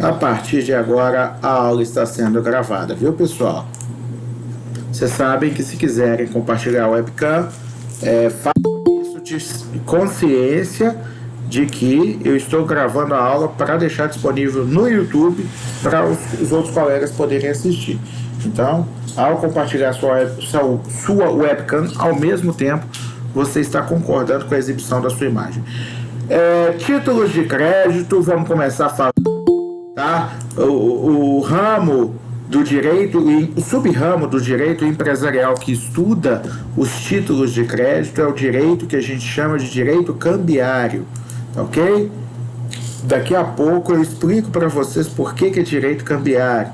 A partir de agora, a aula está sendo gravada, viu, pessoal? Vocês sabem que se quiserem compartilhar o webcam, façam isso de consciência de que eu estou gravando a aula para deixar disponível no YouTube para os outros colegas poderem assistir. Então, ao compartilhar sua webcam, ao mesmo tempo, você está concordando com a exibição da sua imagem. Títulos de crédito, vamos começar a falar. Tá? O ramo do direito, o sub-ramo do direito empresarial que estuda os títulos de crédito é o direito que a gente chama de direito cambiário, ok? Daqui a pouco eu explico para vocês por que é direito cambiário,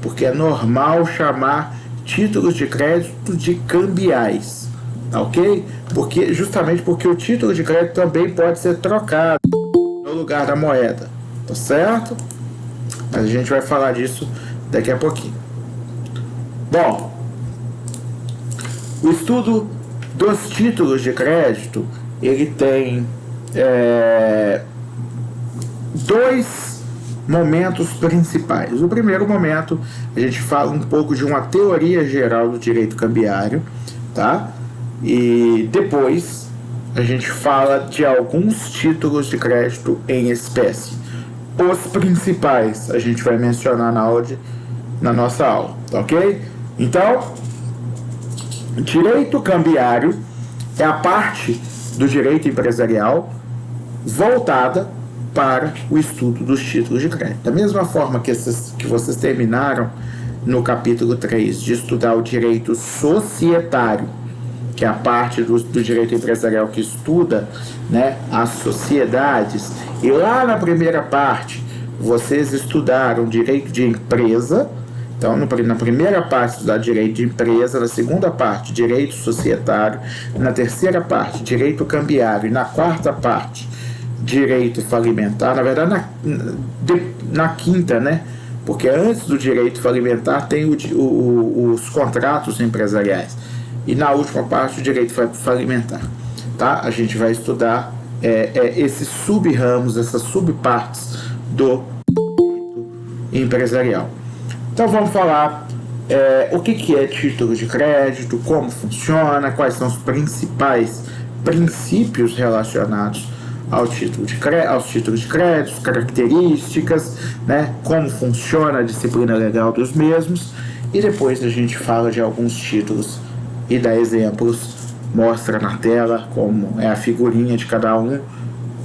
porque é normal chamar títulos de crédito de cambiais, ok? Justamente porque o título de crédito também pode ser trocado no lugar da moeda, tá certo? Mas a gente vai falar disso daqui a pouquinho. Bom, o estudo dos títulos de crédito, ele tem dois momentos principais. O primeiro momento, a gente fala um pouco de uma teoria geral do direito cambiário, tá? E depois a gente fala de alguns títulos de crédito em espécie. Os principais a gente vai mencionar na nossa aula, ok? Então, direito cambiário é a parte do direito empresarial voltada para o estudo dos títulos de crédito. Da mesma forma que vocês terminaram no capítulo 3 de estudar o direito societário, que é a parte do direito empresarial que estuda, né, as sociedades, e lá na primeira parte vocês estudaram direito de empresa. Então, na primeira parte, estudar direito de empresa, na segunda parte, direito societário, na terceira parte, direito cambiário, e na quarta parte, direito falimentar. Na verdade, na quinta, né? Porque antes do direito falimentar tem os contratos empresariais. E na última parte, o direito falimentar. Tá? A gente vai estudar esses sub-ramos, essas subpartes do direito empresarial. Então vamos falar o que é título de crédito, como funciona, quais são os principais princípios relacionados aos títulos de crédito, características, né, como funciona a disciplina legal dos mesmos, e depois a gente fala de alguns títulos e dá exemplos, mostra na tela como é a figurinha de cada um,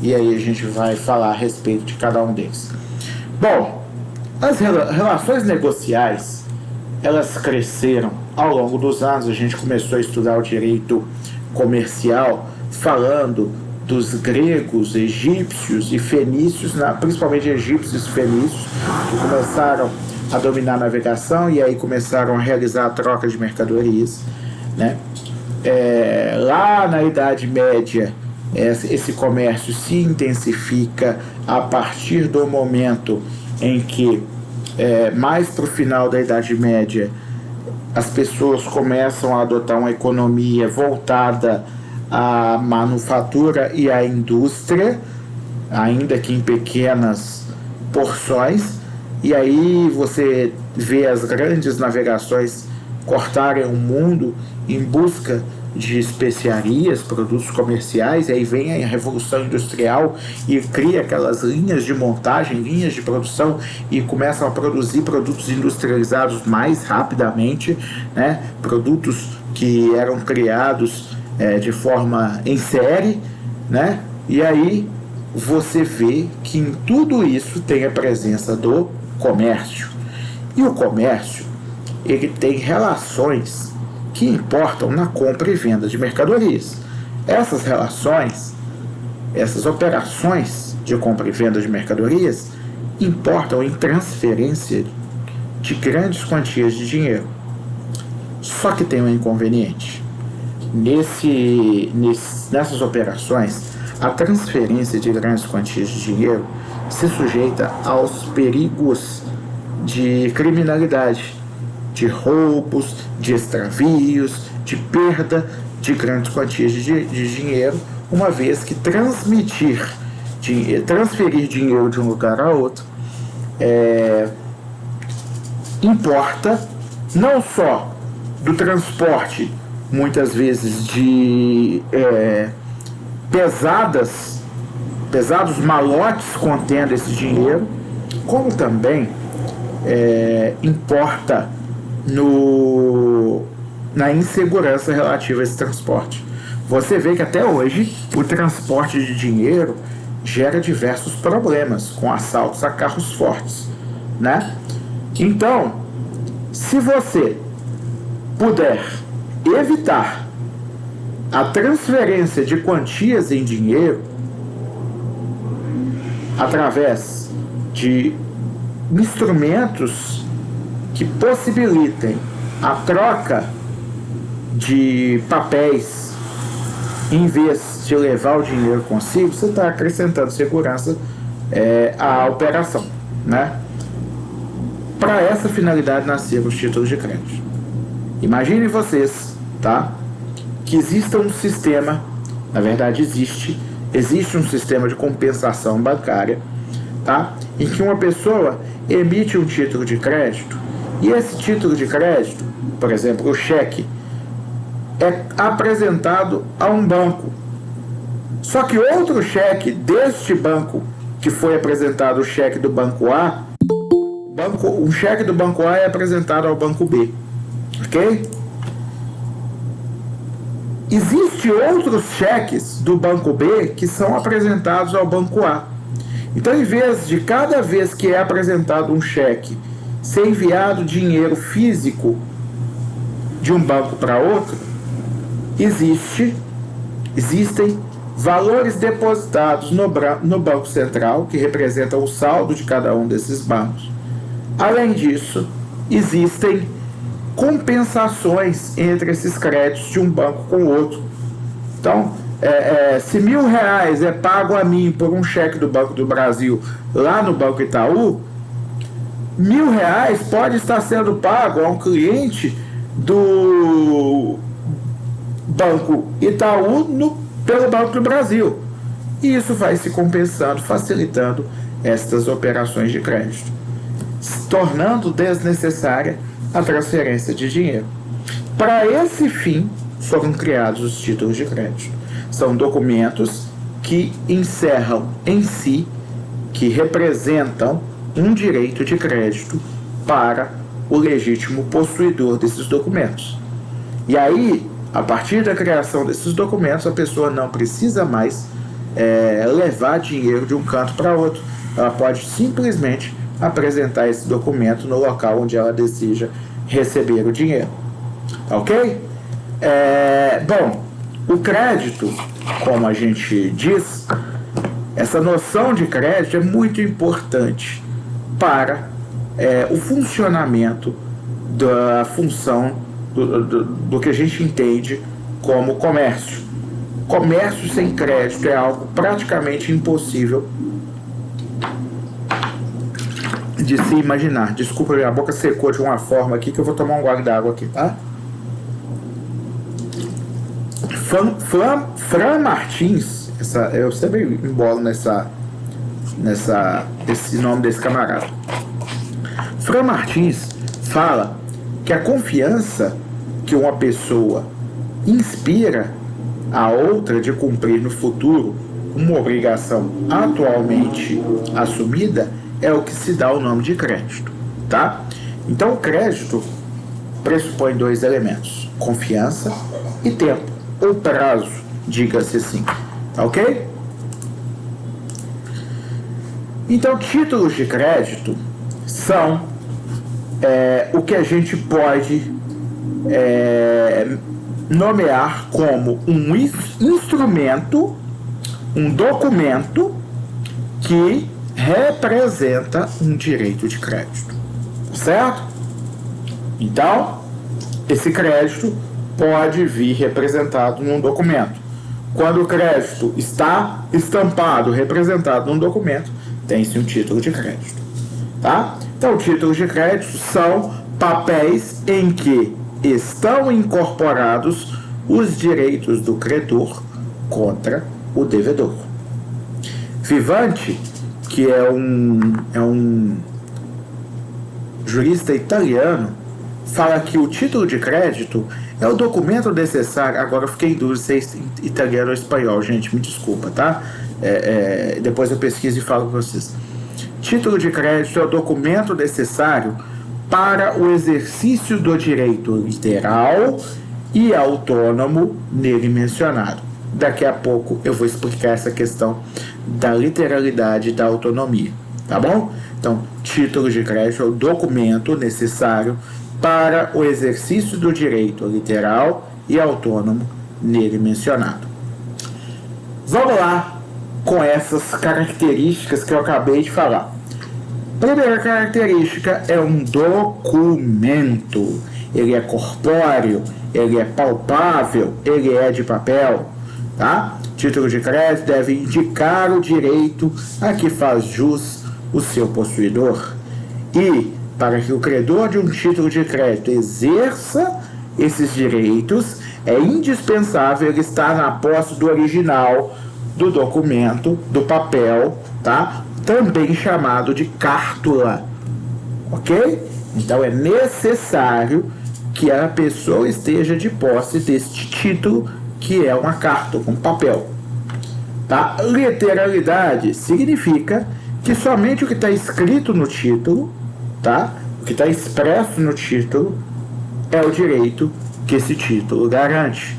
e aí a gente vai falar a respeito de cada um deles. Bom, as relações negociais, elas cresceram ao longo dos anos. A gente começou a estudar o direito comercial falando dos gregos, egípcios e fenícios, principalmente egípcios e fenícios, que começaram a dominar a navegação e aí começaram a realizar a troca de mercadorias, né? Lá na Idade Média, esse comércio se intensifica a partir do momento em que, mais para o final da Idade Média, as pessoas começam a adotar uma economia voltada à manufatura e à indústria, ainda que em pequenas porções, e aí você vê as grandes navegações cortarem o mundo em busca de especiarias, produtos comerciais, e aí vem a Revolução Industrial e cria aquelas linhas de montagem, linhas de produção, e começam a produzir produtos industrializados mais rapidamente, né? Produtos que eram criados de forma em série, né? E aí você vê que em tudo isso tem a presença do comércio. E o comércio, ele tem relações que importam na compra e venda de mercadorias. Essas relações, essas operações de compra e venda de mercadorias importam em transferência de grandes quantias de dinheiro. Só que tem um inconveniente. Nessas operações, a transferência de grandes quantias de dinheiro se sujeita aos perigos de criminalidade, de roubos, de extravios, de perda de grandes quantias de dinheiro, uma vez que transferir dinheiro de um lugar a outro importa não só do transporte, muitas vezes de pesados malotes contendo esse dinheiro, como também importa na insegurança relativa a esse transporte. Você vê que até hoje o transporte de dinheiro gera diversos problemas com assaltos a carros fortes, né? Então, se você puder evitar a transferência de quantias em dinheiro através de instrumentos que possibilitem a troca de papéis em vez de levar o dinheiro consigo, você está acrescentando segurança à operação, né? Para essa finalidade nasceram os títulos de crédito. Imaginem vocês, tá? Que exista um sistema, na verdade existe um sistema de compensação bancária, tá? Em que uma pessoa emite um título de crédito e esse título de crédito, por exemplo, o cheque, é apresentado a um banco. Só que outro cheque deste banco, que foi apresentado o cheque do banco A, um cheque do banco A é apresentado ao banco B, ok? Existem outros cheques do banco B que são apresentados ao banco A. Então, em vez de cada vez que é apresentado um cheque ser enviado dinheiro físico de um banco para outro, existem valores depositados no Banco Central, que representam o saldo de cada um desses bancos. Além disso, existem compensações entre esses créditos de um banco com o outro. Então, se R$1.000 é pago a mim por um cheque do Banco do Brasil lá no Banco Itaú, R$1.000 pode estar sendo pago a um cliente do Banco Itaú pelo Banco do Brasil. E isso vai se compensando, facilitando estas operações de crédito, tornando desnecessária a transferência de dinheiro. Para esse fim, foram criados os títulos de crédito. São documentos que encerram em si, que representam um direito de crédito para o legítimo possuidor desses documentos. E aí, a partir da criação desses documentos, a pessoa não precisa mais levar dinheiro de um canto para outro. Ela pode simplesmente apresentar esse documento no local onde ela deseja receber o dinheiro. Ok? Bom, o crédito, como a gente diz, essa noção de crédito é muito importante para o funcionamento da função do que a gente entende como comércio. Comércio sem crédito é algo praticamente impossível de se imaginar. Desculpa, minha boca secou de uma forma aqui que eu vou tomar um gole d'água aqui, tá? Fran Martins, eu sempre embolo esse nome desse camarada. Fran Martins fala que a confiança que uma pessoa inspira a outra de cumprir no futuro uma obrigação atualmente assumida é o que se dá o nome de crédito, tá? Então, o crédito pressupõe dois elementos: confiança e tempo, ou prazo, diga-se assim, ok? Então, títulos de crédito são o que a gente pode nomear como um instrumento, um documento que representa um direito de crédito, certo? Então, esse crédito pode vir representado num documento. Quando o crédito está estampado, representado num documento, tem-se um título de crédito, tá? Então, títulos de crédito são papéis em que estão incorporados os direitos do credor contra o devedor. Vivante, que é um jurista italiano, fala que o título de crédito é o documento necessário. Agora eu fiquei em dúvida se é italiano ou espanhol, gente, me desculpa, tá? Depois eu pesquiso e falo para vocês. Título de crédito é o documento necessário para o exercício do direito literal e autônomo nele mencionado. Daqui a pouco eu vou explicar essa questão da literalidade e da autonomia, tá bom? Então, título de crédito é o documento necessário para o exercício do direito literal e autônomo nele mencionado. Vamos lá com essas características que eu acabei de falar. Primeira característica é um documento. Ele é corpóreo, ele é palpável, ele é de papel, tá? Título de crédito deve indicar o direito a que faz jus o seu possuidor. E, para que o credor de um título de crédito exerça esses direitos, é indispensável ele estar na posse do original do documento, do papel, tá? Também chamado de cártula, ok? Então é necessário que a pessoa esteja de posse deste título, que é uma carta com papel, tá? Literalidade significa que somente o que está escrito no título, tá? O que está expresso no título é o direito que esse título garante.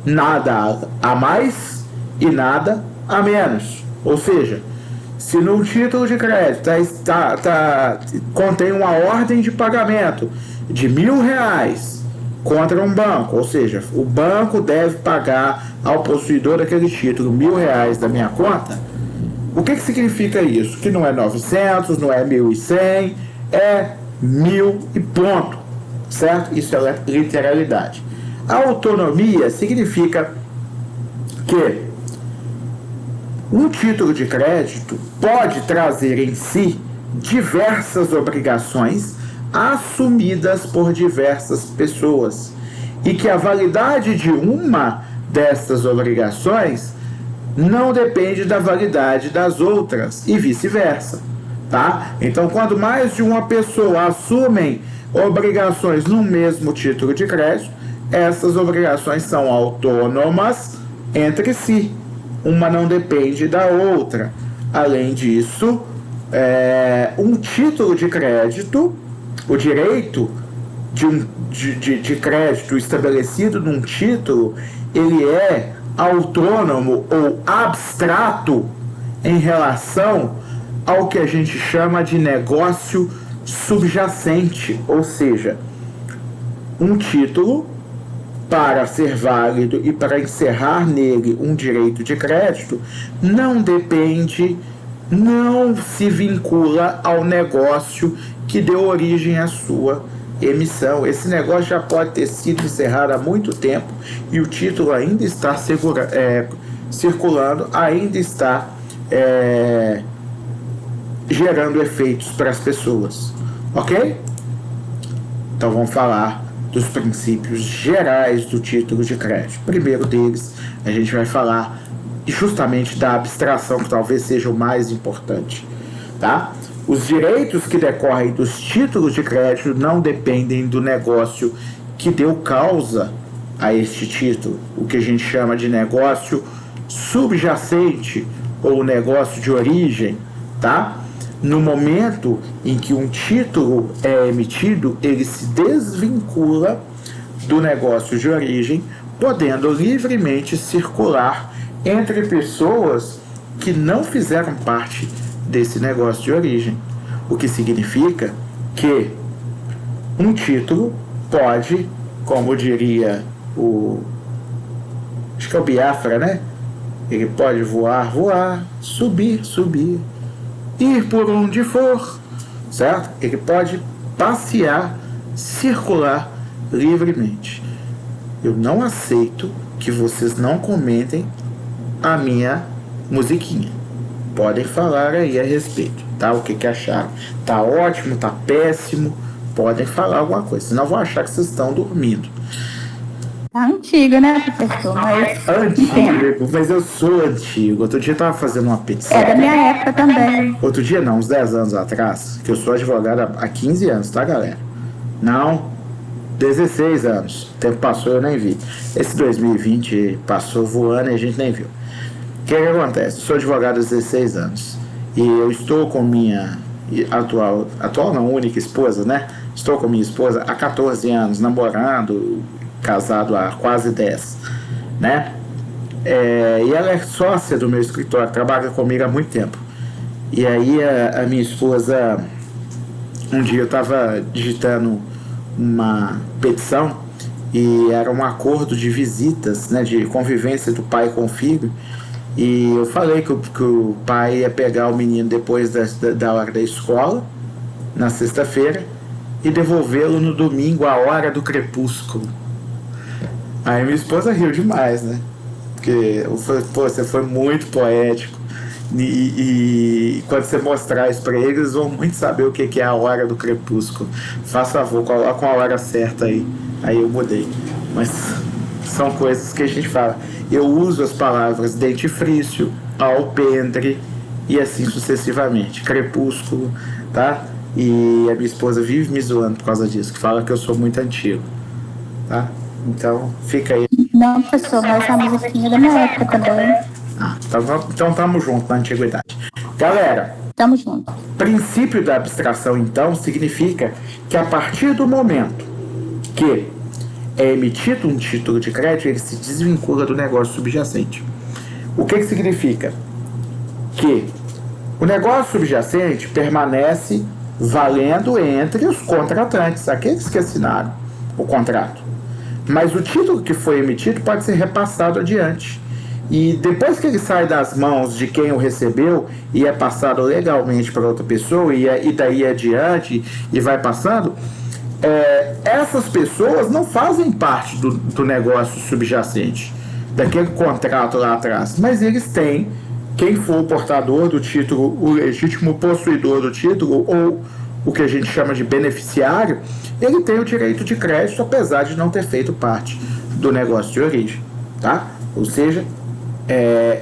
Nada a mais e nada a menos. Ou seja, se no título de crédito contém uma ordem de pagamento de R$1.000 contra um banco, ou seja, o banco deve pagar ao possuidor daquele título R$1.000 da minha conta, o que significa isso? Que não é 900, não é 1.100, é 1.000 e ponto, certo? Isso é literalidade. A autonomia significa que um título de crédito pode trazer em si diversas obrigações assumidas por diversas pessoas e que a validade de uma dessas obrigações não depende da validade das outras e vice-versa, tá? Então, quando mais de uma pessoa assumem obrigações no mesmo título de crédito, essas obrigações são autônomas entre si. Uma não depende da outra. Além disso, um título de crédito, o direito de crédito estabelecido num título, ele é autônomo ou abstrato em relação ao que a gente chama de negócio subjacente, ou seja, um título, para ser válido e para encerrar nele um direito de crédito, não depende, não se vincula ao negócio que deu origem à sua emissão. Esse negócio já pode ter sido encerrado há muito tempo e o título ainda está circulando, ainda está gerando efeitos para as pessoas, ok? Então vamos falar dos princípios gerais do título de crédito. Primeiro deles, a gente vai falar justamente da abstração, que talvez seja o mais importante, tá? Os direitos que decorrem dos títulos de crédito não dependem do negócio que deu causa a este título, o que a gente chama de negócio subjacente ou negócio de origem, tá? No momento em que um título é emitido, ele se desvincula do negócio de origem, podendo livremente circular entre pessoas que não fizeram parte desse negócio de origem. O que significa que um título pode, como diria acho que é o Biafra, né? Ele pode voar, subir, ir por onde for, certo? Ele pode passear, circular livremente. Eu não aceito que vocês não comentem a minha musiquinha. Podem falar aí a respeito, tá? O que acharam? Tá ótimo, tá péssimo? Podem falar alguma coisa, senão eu vou achar que vocês estão dormindo. Tá antiga, né, professor? Mas Antigo, mas eu sou antigo. Outro dia eu tava fazendo uma petição. é da minha época também. Outro dia não, uns 10 anos atrás, que eu sou advogado há 15 anos, tá, galera? Não, 16 anos. O tempo passou, eu nem vi. Esse 2020 passou voando e a gente nem viu. O que acontece? Eu sou advogado há 16 anos. E eu estou com minha atual não, única esposa, né? Estou com minha esposa há 14 anos, namorando, casado há quase 10, né? E ela é sócia do meu escritório, trabalha comigo há muito tempo. E aí a minha esposa, um dia eu estava digitando uma petição e era um acordo de visitas, né, de convivência do pai com o filho. E eu falei que o pai ia pegar o menino depois da hora da escola, na sexta-feira, e devolvê-lo no domingo, à hora do crepúsculo. Aí minha esposa riu demais, né? Porque eu falei, pô, você foi muito poético. E quando você mostrar isso pra eles, eles vão muito saber o que é a hora do crepúsculo. Faz favor, coloca a hora certa aí. Aí eu mudei. Mas são coisas que a gente fala. Eu uso as palavras dentifrício, alpendre e assim sucessivamente. Crepúsculo, tá? E a minha esposa vive me zoando por causa disso, que fala que eu sou muito antigo, tá? Então, fica aí. Não, professor, mas a musiquinha da minha época também. Então tamo junto na antiguidade. Galera, tamo junto. Princípio da abstração, então, significa que a partir do momento que é emitido um título de crédito, ele se desvincula do negócio subjacente. O que significa? Que o negócio subjacente permanece valendo entre os contratantes, aqueles que assinaram o contrato. Mas o título que foi emitido pode ser repassado adiante. E depois que ele sai das mãos de quem o recebeu e é passado legalmente para outra pessoa e daí adiante e vai passando, essas pessoas não fazem parte do negócio subjacente, daquele contrato lá atrás, mas eles têm, quem for o portador do título, o legítimo possuidor do título, ou o que a gente chama de beneficiário, ele tem o direito de crédito, apesar de não ter feito parte do negócio de origem, tá? Ou seja,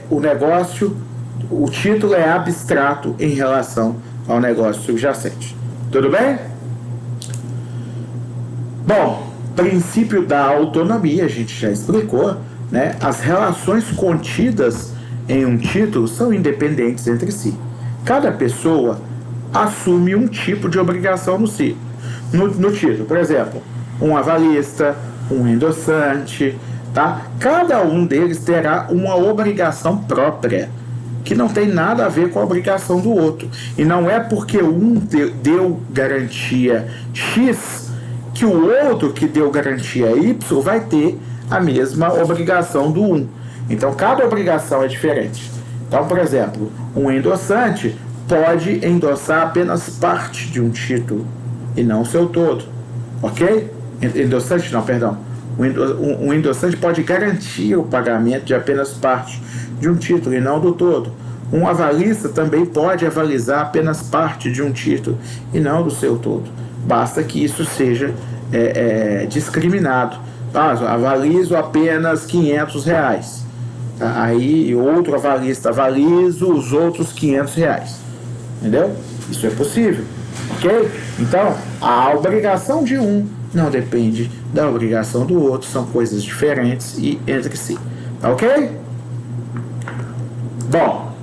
o negócio, o título é abstrato em relação ao negócio subjacente. Tudo bem? Bom, princípio da autonomia, a gente já explicou, né? As relações contidas em um título são independentes entre si. Cada pessoa assume um tipo de obrigação no título. Por exemplo, um avalista, um endossante, tá? Cada um deles terá uma obrigação própria, que não tem nada a ver com a obrigação do outro. E não é porque um deu garantia X que o outro que deu garantia Y vai ter a mesma obrigação do um. Então, cada obrigação é diferente. Então, por exemplo, um endossante pode endossar apenas parte de um título e não o seu todo. Ok? Endossante não, perdão. Um endossante pode garantir o pagamento de apenas parte de um título e não do todo. Um avalista também pode avalizar apenas parte de um título e não do seu todo. Basta que isso seja discriminado. Avalizo apenas R$500. Aí outro avalista avaliza os outros R$500. Entendeu? Isso é possível. Ok? Então, a obrigação de um não depende da obrigação do outro, são coisas diferentes e entre si. Tá ok? Bom,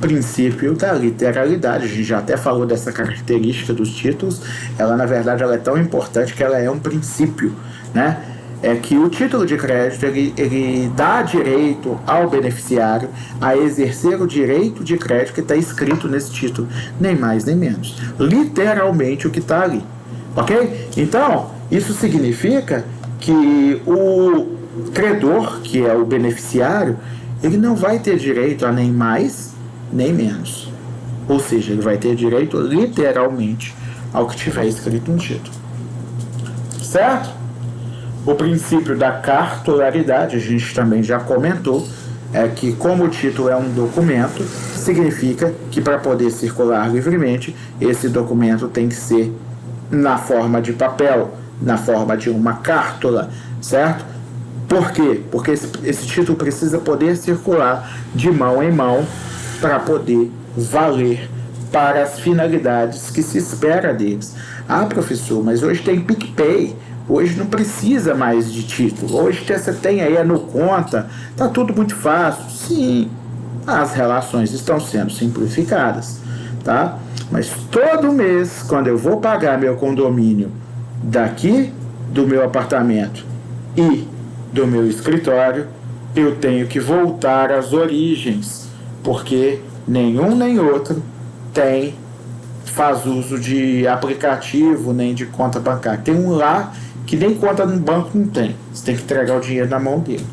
princípio da literalidade, a gente já até falou dessa característica dos títulos, ela na verdade ela é tão importante que ela é um princípio, né? É que o título de crédito ele dá direito ao beneficiário a exercer o direito de crédito que está escrito nesse título, nem mais nem menos, literalmente o que está ali, ok? Então, isso significa que o credor, que é o beneficiário, ele não vai ter direito a nem mais nem menos, ou seja, ele vai ter direito literalmente ao que tiver escrito no título, certo? O princípio da cartularidade, a gente também já comentou, é que como o título é um documento, significa que para poder circular livremente, esse documento tem que ser na forma de papel, na forma de uma cártula, certo? Por quê? Porque esse título precisa poder circular de mão em mão para poder valer para as finalidades que se espera deles. Ah, professor, mas hoje tem PicPay, hoje não precisa mais de título, hoje você tem aí no conta, tá tudo muito fácil. Sim, as relações estão sendo simplificadas, tá? Mas todo mês, quando eu vou pagar meu condomínio daqui do meu apartamento e do meu escritório, eu tenho que voltar às origens, porque nenhum nem outro faz uso de aplicativo nem de conta bancária. Tem um lá que nem conta no banco não tem, você tem que entregar o dinheiro na mão dele.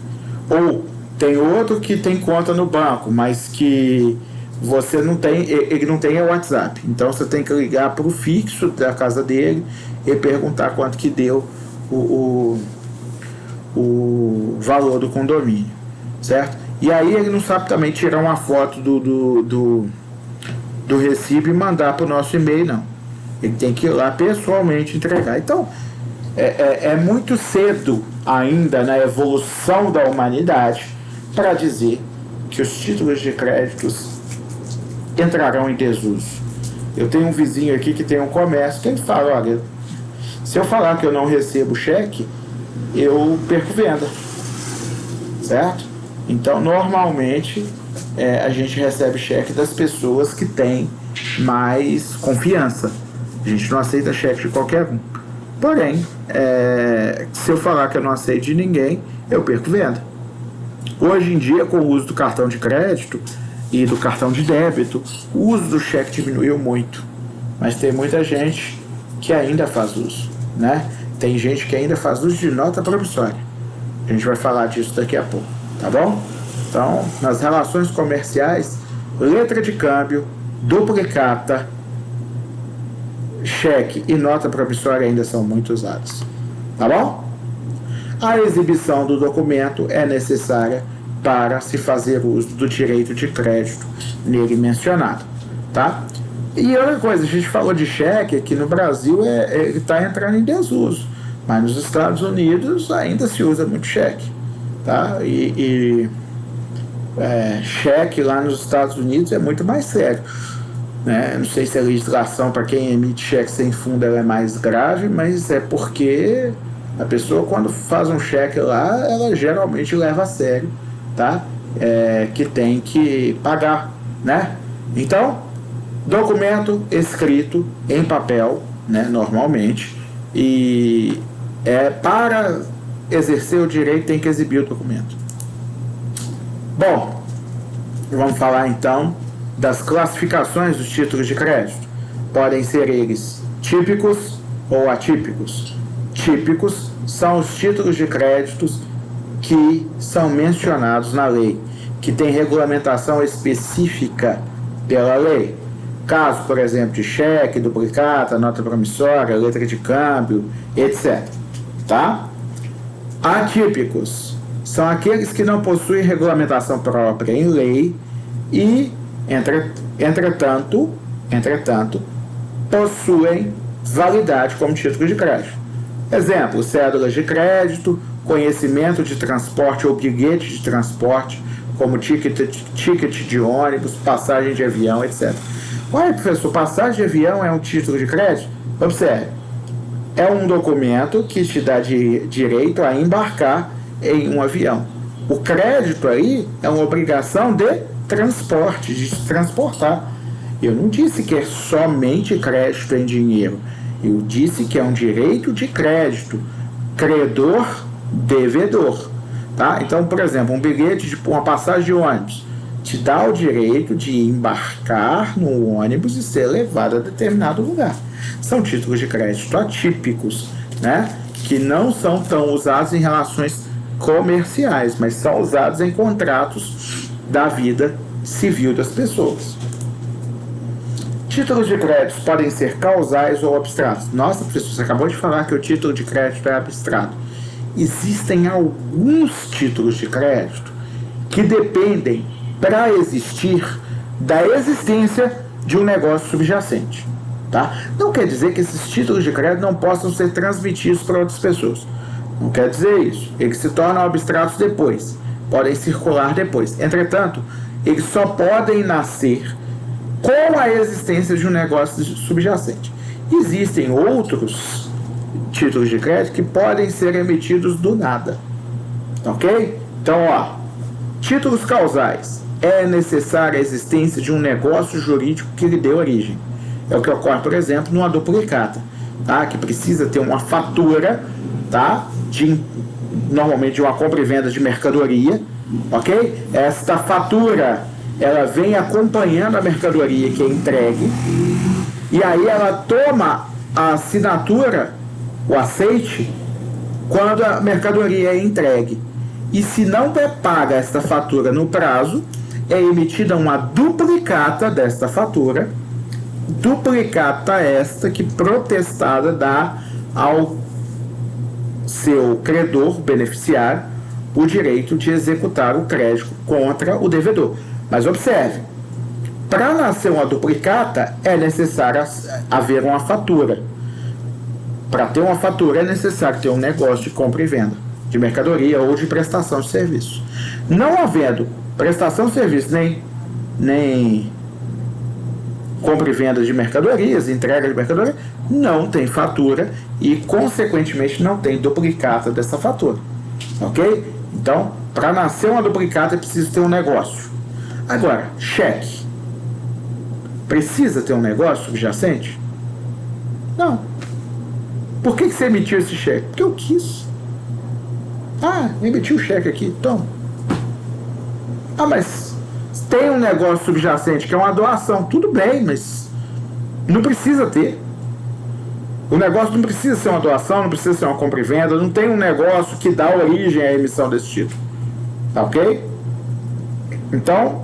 Ou tem outro que tem conta no banco, mas que você não tem, ele não tem o WhatsApp, então você tem que ligar para o fixo da casa dele e perguntar quanto que deu o valor do condomínio, certo? E aí ele não sabe também tirar uma foto do recibo e mandar para o nosso e-mail, não. Ele tem que ir lá pessoalmente entregar. Então, é muito cedo ainda na evolução da humanidade para dizer que os títulos de créditos entrarão em desuso. Eu tenho um vizinho aqui que tem um comércio que ele fala, olha, se eu falar que eu não recebo cheque, eu perco venda, certo? Então, normalmente, a gente recebe cheque das pessoas que têm mais confiança. A gente não aceita cheque de qualquer um. Porém, se eu falar que eu não aceito de ninguém, eu perco venda. Hoje em dia, com o uso do cartão de crédito e do cartão de débito, o uso do cheque diminuiu muito. Mas tem muita gente que ainda faz uso, né? Tem gente que ainda faz uso de nota promissória. A gente vai falar disso daqui a pouco, tá bom? Então, nas relações comerciais, letra de câmbio, duplicata, cheque e nota promissória ainda são muito usados, tá bom? A exibição do documento é necessária para se fazer uso do direito de crédito nele mencionado, tá? E outra coisa, a gente falou de cheque, aqui no Brasil ele está entrando em desuso, mas nos Estados Unidos ainda se usa muito cheque, tá? Cheque lá nos Estados Unidos é muito mais sério, né? Não sei se a legislação para quem emite cheque sem fundo ela é mais grave, mas é porque a pessoa, quando faz um cheque lá, ela geralmente leva a sério, tá? Que tem que pagar, né? Então, documento escrito em papel, né, normalmente, e para exercer o direito tem que exibir o documento. Bom, vamos falar então das classificações dos títulos de crédito. Podem ser eles típicos ou atípicos. Típicos são os títulos de créditos que são mencionados na lei, que tem regulamentação específica pela lei. Caso, por exemplo, de cheque, duplicata, nota promissória, letra de câmbio, etc. Tá? Atípicos são aqueles que não possuem regulamentação própria em lei e, entretanto, possuem validade como título de crédito. Exemplo, cédulas de crédito, conhecimento de transporte ou bilhete de transporte, como ticket de ônibus, passagem de avião, etc. Olha, professor, passagem de avião é um título de crédito? Observe, é um documento que te dá direito a embarcar em um avião. O crédito aí é uma obrigação de transporte, de se transportar. Eu não disse que é somente crédito em dinheiro. Eu disse que é um direito de crédito, credor, devedor. Tá? Então, por exemplo, um bilhete de uma passagem de ônibus te dá o direito de embarcar no ônibus e ser levado a determinado lugar. São títulos de crédito atípicos, né? Que não são tão usados em relações comerciais, mas são usados em contratos da vida civil das pessoas. Títulos de crédito podem ser causais ou abstratos. Nossa, professor, você acabou de falar que o título de crédito é abstrato. Existem alguns títulos de crédito que dependem, para existir, da existência de um negócio subjacente. Tá? Não quer dizer que esses títulos de crédito não possam ser transmitidos para outras pessoas. Não quer dizer isso. Eles se tornam abstratos depois, podem circular depois. Entretanto, eles só podem nascer com a existência de um negócio subjacente. Existem outros títulos de crédito que podem ser emitidos do nada. Ok? Então, ó, títulos causais. É necessária a existência de um negócio jurídico que lhe dê origem. É o que ocorre, por exemplo, numa duplicata, tá? Que precisa ter uma fatura, tá? Normalmente de uma compra e venda de mercadoria, ok? Esta fatura, ela vem acompanhando a mercadoria que é entregue, e aí ela toma a assinatura, o aceite, quando a mercadoria é entregue. E se não é paga esta fatura no prazo, é emitida uma duplicata desta fatura, duplicata esta que protestada dá ao seu credor beneficiário o direito de executar o crédito contra o devedor. Mas observe, para nascer uma duplicata é necessário haver uma fatura. Para ter uma fatura é necessário ter um negócio de compra e venda de mercadoria ou de prestação de serviço. Não havendo prestação de serviço nem compra e venda de mercadorias, entrega de mercadoria, não tem fatura e, consequentemente, não tem duplicata dessa fatura. Ok? Então, para nascer uma duplicata é preciso ter um negócio. Agora, cheque. Precisa ter um negócio subjacente? Não. Por que você emitiu esse cheque? Porque eu quis. Ah, emiti o cheque aqui, toma. Ah, mas tem um negócio subjacente que é uma doação. Tudo bem, mas não precisa ter. O negócio não precisa ser uma doação, não precisa ser uma compra e venda, não tem um negócio que dá origem à emissão desse título. Tá ok? Então,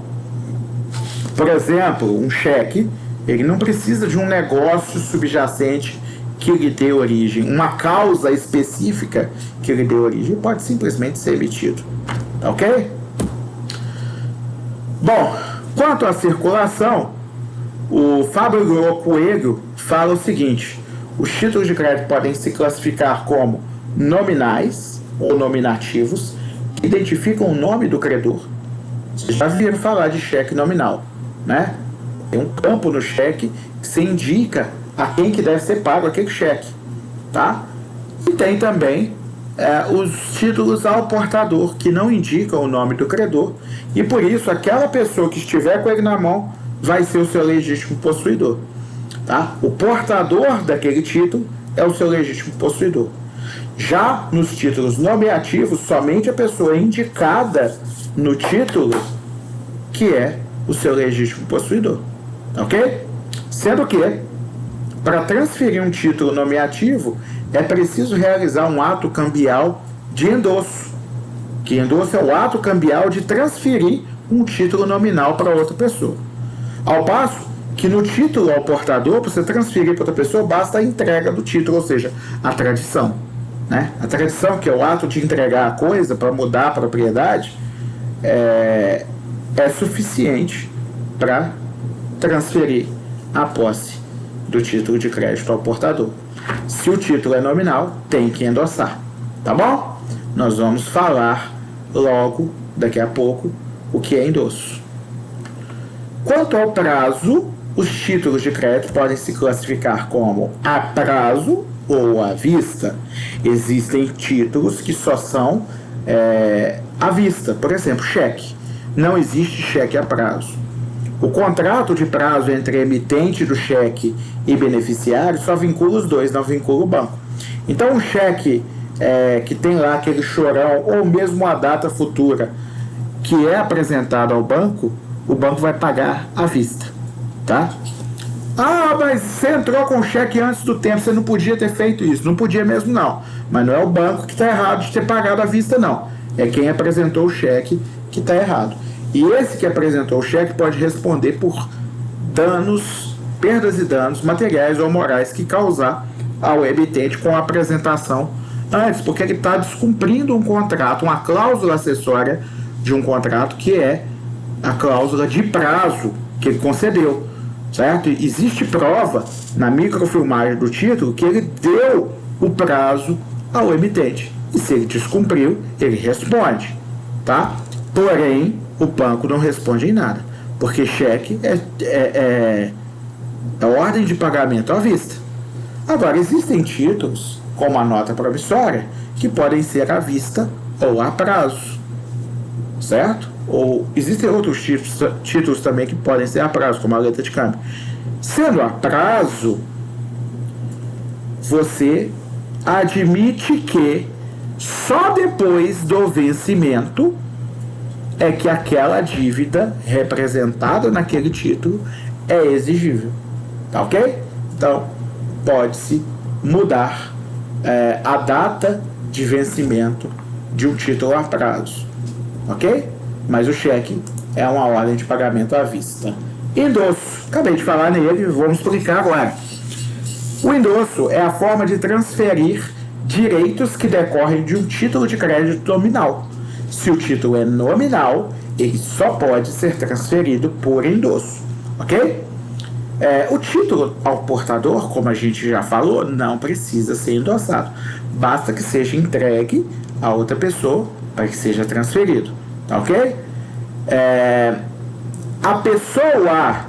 por exemplo, um cheque, ele não precisa de um negócio subjacente que lhe dê origem, uma causa específica que lhe dê origem, pode simplesmente ser emitido. Tá ok? Bom, quanto à circulação, o Fábio Coelho fala o seguinte: os títulos de crédito podem se classificar como nominais ou nominativos, que identificam o nome do credor. Vocês já viram falar de cheque nominal, né? Tem um campo no cheque que se indica a quem que deve ser pago aquele cheque, tá? E tem também os títulos ao portador, que não indicam o nome do credor, e por isso aquela pessoa que estiver com ele na mão vai ser o seu legítimo possuidor, tá? O portador daquele título é o seu legítimo possuidor. Já nos títulos nomeativos, somente a pessoa indicada no título que é o seu legítimo possuidor, ok? Sendo que, para transferir um título nomeativo, é preciso realizar um ato cambial de endosso. Que endosso é o ato cambial de transferir um título nominal para outra pessoa. Ao passo que no título ao portador, para você transferir para outra pessoa, basta a entrega do título, ou seja, a tradição, né? A tradição, que é o ato de entregar a coisa para mudar a propriedade, é suficiente para transferir a posse do título de crédito ao portador. Se o título é nominal, tem que endossar, tá bom? Nós vamos falar logo, daqui a pouco, o que é endosso. Quanto ao prazo, os títulos de crédito podem se classificar como a prazo ou à vista. Existem títulos que só são à vista, por exemplo, cheque. Não existe cheque a prazo. O contrato de prazo entre emitente do cheque e beneficiário só vincula os dois, não vincula o banco. Então, um cheque que tem lá aquele chorão, ou mesmo a data futura, que é apresentado ao banco, o banco vai pagar à vista, tá? Ah, mas você entrou com o cheque antes do tempo, você não podia ter feito isso. Não podia mesmo, não. Mas não é o banco que está errado de ter pagado à vista, não. É quem apresentou o cheque que está errado. E esse que apresentou o cheque pode responder por danos, perdas e danos materiais ou morais que causar ao emitente com a apresentação antes, porque ele está descumprindo um contrato, uma cláusula acessória de um contrato, que é a cláusula de prazo que ele concedeu, certo? Existe prova na microfilmagem do título que ele deu o prazo ao emitente. e se ele descumpriu, ele responde, tá? Porém, o banco não responde em nada, porque cheque é ordem de pagamento à vista. Agora, existem títulos, como a nota promissória, que podem ser à vista ou a prazo, certo? Ou existem outros títulos também que podem ser a prazo, como a letra de câmbio. Sendo a prazo, você admite que só depois do vencimento é que aquela dívida representada naquele título é exigível, tá ok? Então, pode-se mudar a data de vencimento de um título a prazo, ok? Mas o cheque é uma ordem de pagamento à vista. Endosso, acabei de falar nele, vamos explicar agora. O endosso é a forma de transferir direitos que decorrem de um título de crédito nominal. Se o título é nominal, ele só pode ser transferido por endosso, ok? O título ao portador, como a gente já falou, não precisa ser endossado. Basta que seja entregue a outra pessoa para que seja transferido, tá ok? A pessoa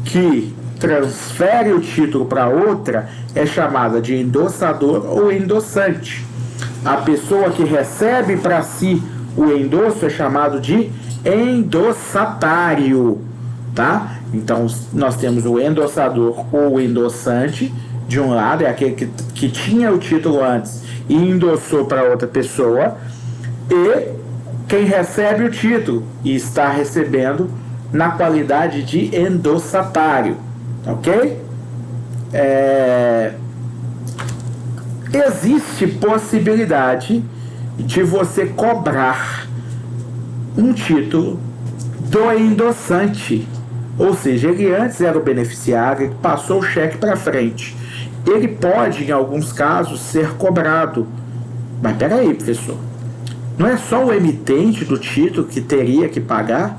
que transfere o título para outra é chamada de endossador ou endossante. A pessoa que recebe para si o endosso é chamado de endossatário, tá? Então, nós temos o endossador ou o endossante, de um lado, é aquele que tinha o título antes e endossou para outra pessoa, e quem recebe o título e está recebendo na qualidade de endossatário, ok? Existe possibilidade de você cobrar um título do endossante, ou seja, ele antes era o beneficiário, ele passou o cheque para frente. Ele pode, em alguns casos, ser cobrado. Mas peraí, professor, não é só o emitente do título que teria que pagar?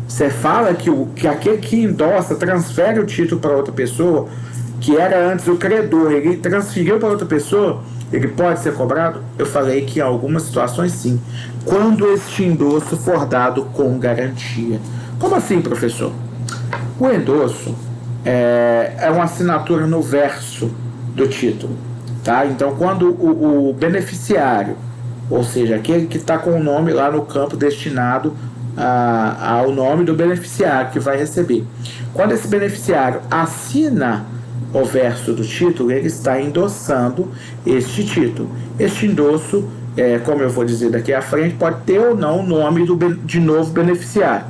Você fala que aquele que endossa, transfere o título para outra pessoa, que era antes o credor, ele transferiu para outra pessoa, ele pode ser cobrado? Eu falei que em algumas situações sim, quando este endosso for dado com garantia. Como assim, professor? O endosso é uma assinatura no verso do título, tá? Então, quando o beneficiário, ou seja, aquele que está com o nome lá no campo destinado ao nome do beneficiário que vai receber, quando esse beneficiário assina o verso do título, ele está endossando este título. Este endosso, como eu vou dizer daqui à frente, pode ter ou não o nome de novo beneficiário,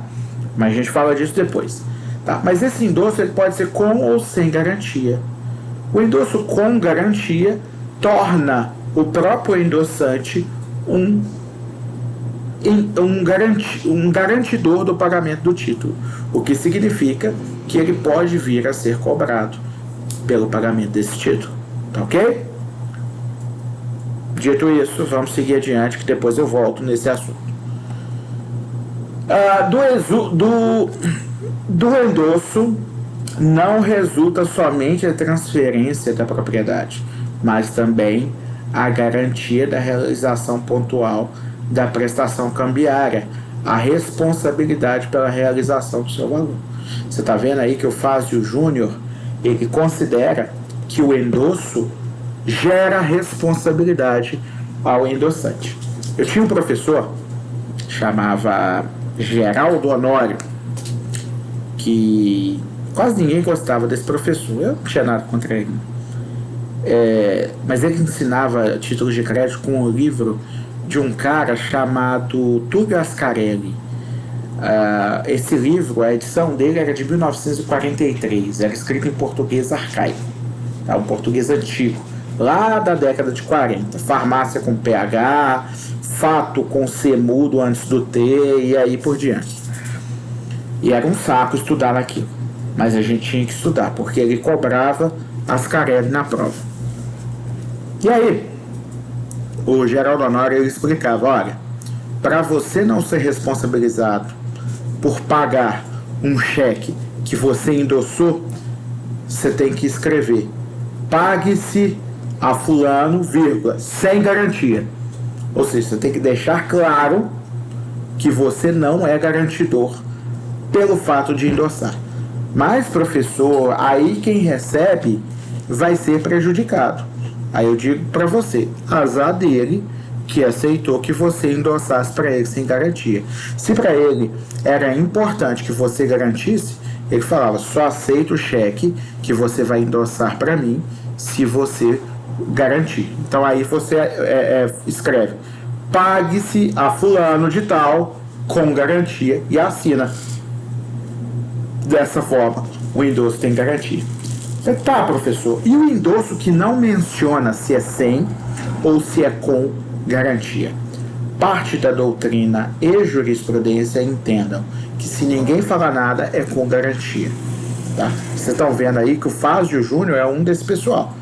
mas a gente fala disso depois, tá? Mas esse endosso ele pode ser com ou sem garantia. O endosso com garantia torna o próprio endossante um garantidor do pagamento do título, o que significa que ele pode vir a ser cobrado pelo pagamento desse título, tá ok? Dito isso, vamos seguir adiante, que depois eu volto nesse assunto. Do endosso não resulta somente a transferência da propriedade, mas também a garantia da realização pontual da prestação cambiária, a responsabilidade pela realização do seu valor. Você está vendo aí que o Fázio Júnior, ele considera que o endosso gera responsabilidade ao endossante. Eu tinha um professor, chamava Geraldo Honório, que quase ninguém gostava desse professor. Eu não tinha nada contra ele. Mas ele ensinava títulos de crédito com um livro de um cara chamado Tullio Ascarelli. Esse livro, a edição dele era de 1943, era escrito em português arcaico, tá? Um português antigo, lá da década de 40. Farmácia com PH, fato com C mudo antes do T e aí por diante. E era um saco estudar naquilo, mas a gente tinha que estudar, porque ele cobrava Ascarelli na prova. E aí, o Geraldo Honório ele explicava: olha, para você não ser responsabilizado por pagar um cheque que você endossou, você tem que escrever: pague-se a fulano, vírgula, sem garantia. Ou seja, você tem que deixar claro que você não é garantidor pelo fato de endossar. Mas, professor, aí quem recebe vai ser prejudicado. Aí eu digo para você, azar dele que aceitou que você endossasse para ele sem garantia. Se para ele era importante que você garantisse, ele falava, só aceito o cheque que você vai endossar para mim se você garantir. Então aí você escreve, pague-se a fulano de tal com garantia e assina. Dessa forma, o endosso tem garantia. Tá, professor, e o endosso que não menciona se é sem ou se é com garantia? Parte da doutrina e jurisprudência entendam que se ninguém falar nada é com garantia. Tá? Vocês estão vendo aí que o Fázio Júnior é um desse pessoal.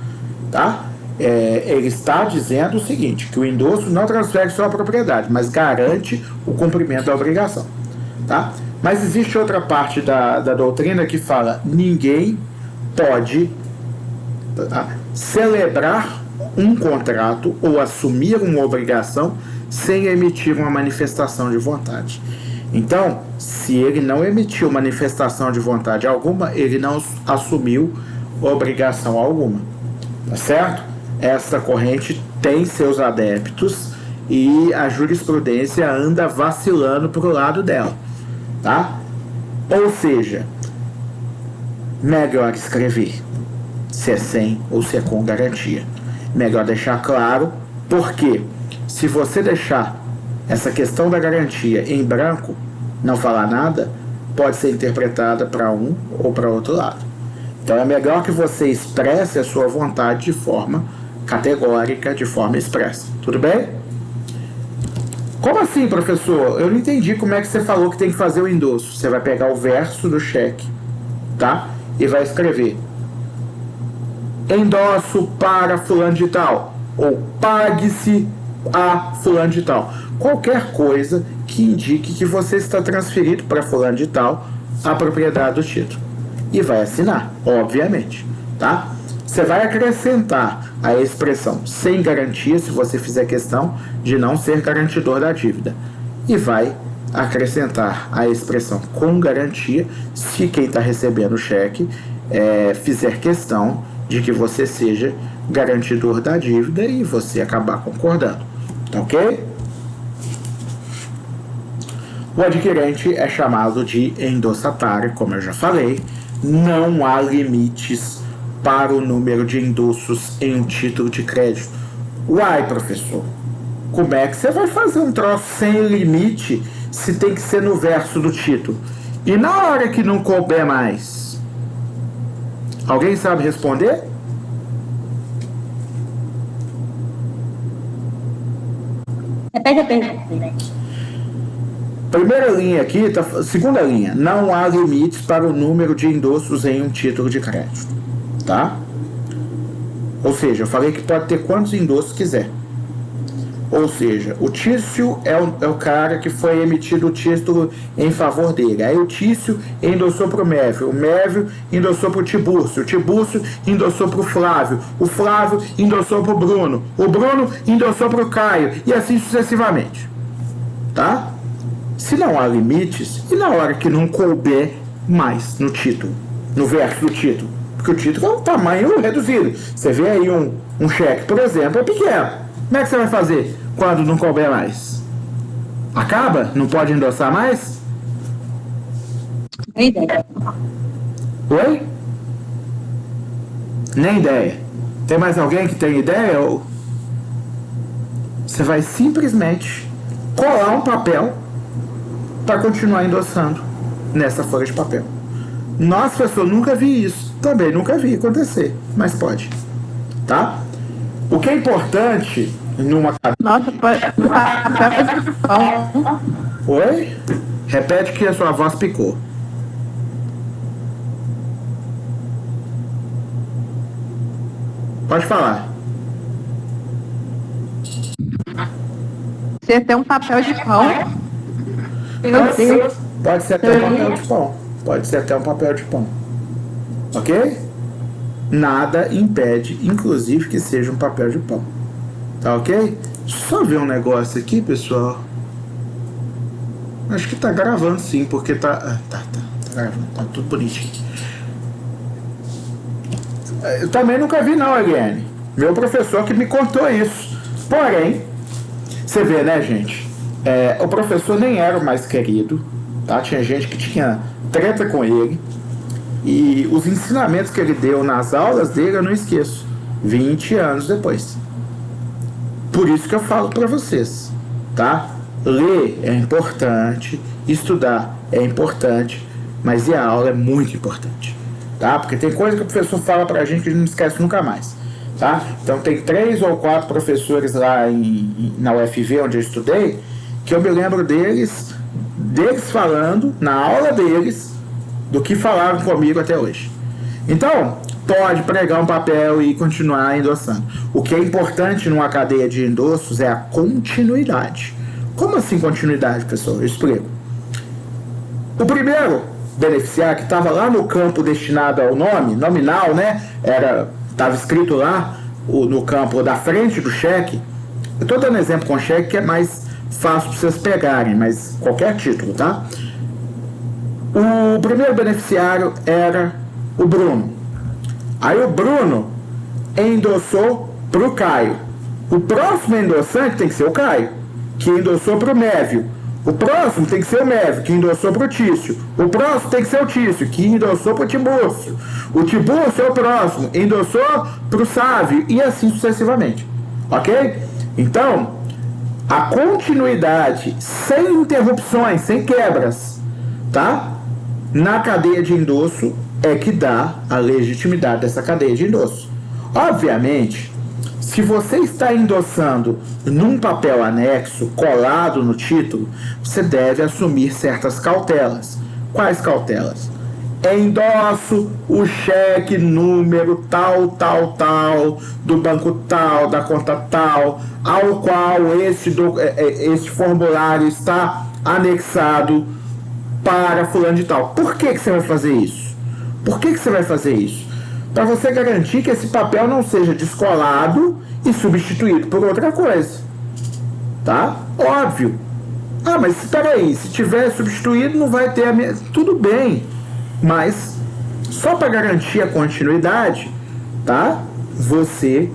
Tá? Ele está dizendo o seguinte, que o endosso não transfere sua propriedade, mas garante o cumprimento da obrigação. Tá? Mas existe outra parte da doutrina que fala, ninguém pode celebrar um contrato ou assumir uma obrigação sem emitir uma manifestação de vontade. Então, se ele não emitiu manifestação de vontade alguma, ele não assumiu obrigação alguma. Tá certo? Essa corrente tem seus adeptos e a jurisprudência anda vacilando para o lado dela. Tá? Ou seja, melhor escrever se é sem ou se é com garantia. Melhor deixar claro, porque se você deixar essa questão da garantia em branco, não falar nada, pode ser interpretada para um ou para outro lado. Então é melhor que você expresse a sua vontade de forma categórica, de forma expressa. Tudo bem? Como assim, professor? Eu não entendi como é que você falou que tem que fazer o endosso. Você vai pegar o verso do cheque, tá? E vai escrever endosso para fulano de tal, ou pague-se a fulano de tal. Qualquer coisa que indique que você está transferido para fulano de tal a propriedade do título. E vai assinar, obviamente, tá? Você vai acrescentar a expressão sem garantia, se você fizer questão de não ser garantidor da dívida. E vai acrescentar a expressão com garantia, se quem está recebendo o cheque fizer questão de que você seja garantidor da dívida e você acabar concordando. Tá ok? O adquirente é chamado de endossatário, como eu já falei. Não há limites para o número de endossos em um título de crédito. Uai, professor, como é que você vai fazer um troço sem limite se tem que ser no verso do título? E na hora que não couber mais? Alguém sabe responder? Repete a pergunta. Primeira linha aqui, segunda linha, não há limites para o número de endossos em um título de crédito, tá? Ou seja, eu falei que pode ter quantos endossos quiser. Ou seja, o Tício é o cara que foi emitido o título em favor dele. Aí o Tício endossou para o Mévio endossou para o Tibúrcio endossou para o Flávio endossou para o Bruno endossou para o Caio, e assim sucessivamente. Tá? Se não há limites, e na hora que não couber mais no título, no verso do título, porque o título é um tamanho reduzido. Você vê aí um cheque, por exemplo, é pequeno. Como é que você vai fazer quando não couber mais? Acaba? Não pode endossar mais? Nem ideia. Oi? Nem ideia. Tem mais alguém que tem ideia? Ou você vai simplesmente colar um papel para continuar endossando nessa folha de papel. Nossa, professor, nunca vi isso. Também nunca vi acontecer, mas pode. Tá? O que é importante numa... Nossa, papel de pão. Oi? Repete que a sua voz picou. Pode falar. Você tem um papel de pão. Meu Deus. Pode ser até um papel de pão. Pode ser até um papel de pão. Ok? nada impede, inclusive, que seja um papel de pau. Tá ok? Só ver um negócio aqui, pessoal. Acho que tá gravando sim, porque tá gravando, tá tudo bonitinho. Eu também nunca vi não, Eliane. Meu professor que me contou isso. Porém, você vê, né, gente? O professor nem era o mais querido, tá? Tinha gente que tinha treta com ele. E os ensinamentos que ele deu nas aulas dele eu não esqueço. 20 anos depois. Por isso que eu falo pra vocês, tá? Ler é importante, estudar é importante, mas a aula é muito importante, tá? Porque tem coisa que o professor fala pra gente que a gente não esquece nunca mais, tá? Então tem 3 ou 4 professores lá na UFV, onde eu estudei, que eu me lembro deles falando, na aula deles, do que falaram comigo até hoje. Então, pode pregar um papel e continuar endossando. O que é importante numa cadeia de endossos é a continuidade. Como assim continuidade, pessoal? Eu explico. O primeiro beneficiário, que estava lá no campo destinado ao nome, nominal, né? Estava escrito lá no campo da frente do cheque. Eu estou dando exemplo com cheque que é mais fácil para vocês pegarem, mas qualquer título, tá? O primeiro beneficiário era o Bruno. Aí o Bruno endossou para o Caio. O próximo endossante tem que ser o Caio, que endossou para o Mévio. O próximo tem que ser o Mévio, que endossou para o Tício. O próximo tem que ser o Tício, que endossou para o Tibúrcio. O Tibúrcio é o próximo, endossou para o Sávio, e assim sucessivamente. Ok? Então, a continuidade, sem interrupções, sem quebras, tá? Na cadeia de endosso é que dá a legitimidade dessa cadeia de endosso. Obviamente, se você está endossando num papel anexo, colado no título, você deve assumir certas cautelas. Quais cautelas? Endosso o cheque número tal, do banco tal, da conta tal, ao qual esse formulário está anexado para fulano de tal. Por que você vai fazer isso? Por que você vai fazer isso? Para você garantir que esse papel não seja descolado e substituído por outra coisa. Tá? Óbvio. Ah, mas espera aí, se tiver substituído não vai ter a mesma... Tudo bem, mas só para garantir a continuidade, tá? Você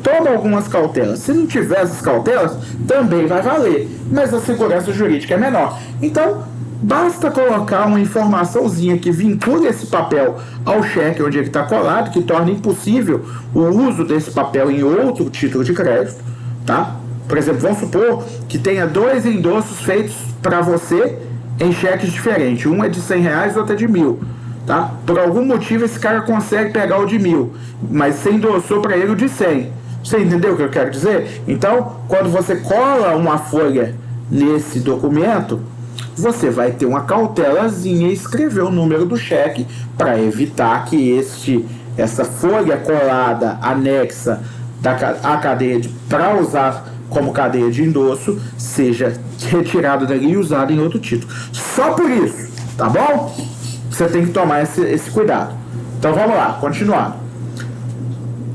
toma algumas cautelas. Se não tiver essas cautelas, também vai valer, mas a segurança jurídica é menor. Então, basta colocar uma informaçãozinha que vincule esse papel ao cheque onde ele está colado, que torna impossível o uso desse papel em outro título de crédito, tá? Por exemplo, vamos supor que tenha 2 endossos feitos para você em cheques diferentes. Um é de R$100 e outro é de 1.000. Tá? Por algum motivo esse cara consegue pegar o de 1.000, mas você endossou para ele o de 100. Você entendeu o que eu quero dizer? Então, quando você cola uma folha nesse documento, você vai ter uma cautelazinha e escrever o número do cheque para evitar que essa folha colada anexa à cadeia para usar como cadeia de endosso seja retirada dali e usada em outro título. Só por isso, tá bom? Você tem que tomar esse cuidado. Então vamos lá, continuando.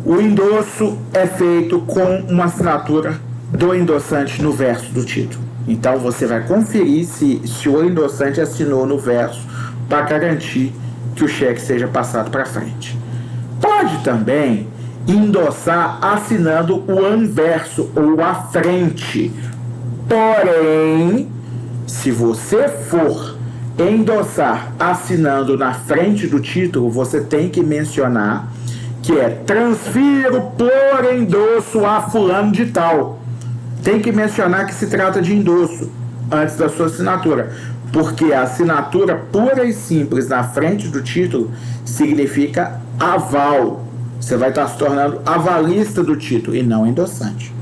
O endosso é feito com uma assinatura do endossante no verso do título. Então você vai conferir se o endossante assinou no verso para garantir que o cheque seja passado para frente. Pode também endossar assinando o anverso ou a frente. Porém, se você for endossar assinando na frente do título, você tem que mencionar que é transfiro por endosso a fulano de tal. Tem que mencionar que se trata de endosso antes da sua assinatura, porque a assinatura pura e simples na frente do título significa aval. Você vai estar se tornando avalista do título e não endossante,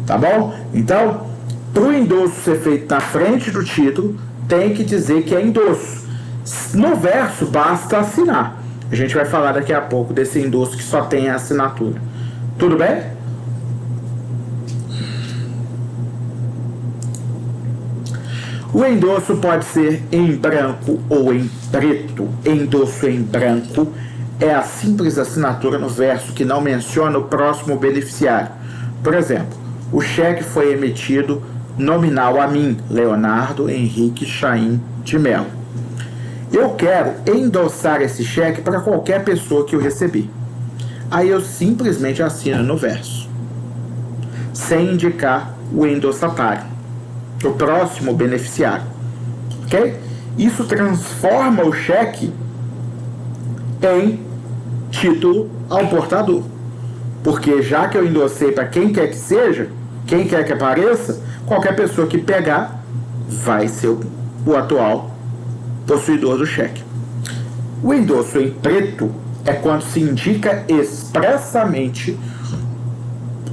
tá bom? Então, para o endosso ser feito na frente do título, tem que dizer que é endosso. No verso, basta assinar. A gente vai falar daqui a pouco desse endosso que só tem a assinatura. Tudo bem? O endosso pode ser em branco ou em preto. Endosso em branco é a simples assinatura no verso que não menciona o próximo beneficiário. Por exemplo, o cheque foi emitido nominal a mim, Leonardo Henrique Chaim de Mello. Eu quero endossar esse cheque para qualquer pessoa que eu recebi. Aí eu simplesmente assino no verso, sem indicar o endossatário, o próximo beneficiário. Ok? Isso transforma o cheque em título ao portador. Porque já que eu endossei para quem quer que seja, quem quer que apareça, qualquer pessoa que pegar vai ser o atual possuidor do cheque. O endosso em preto é quando se indica expressamente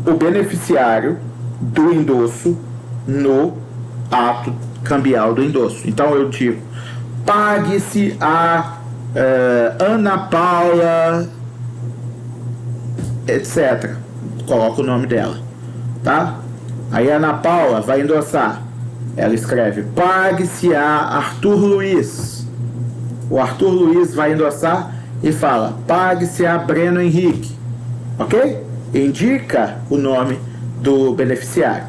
o beneficiário do endosso no ato cambial do endosso. Então eu digo: pague-se a Ana Paula, etc. Coloca o nome dela, tá? Aí a Ana Paula vai endossar. Ela escreve: pague-se a Arthur Luiz. O Arthur Luiz vai endossar e fala: pague-se a Breno Henrique. Ok? Indica o nome do beneficiário.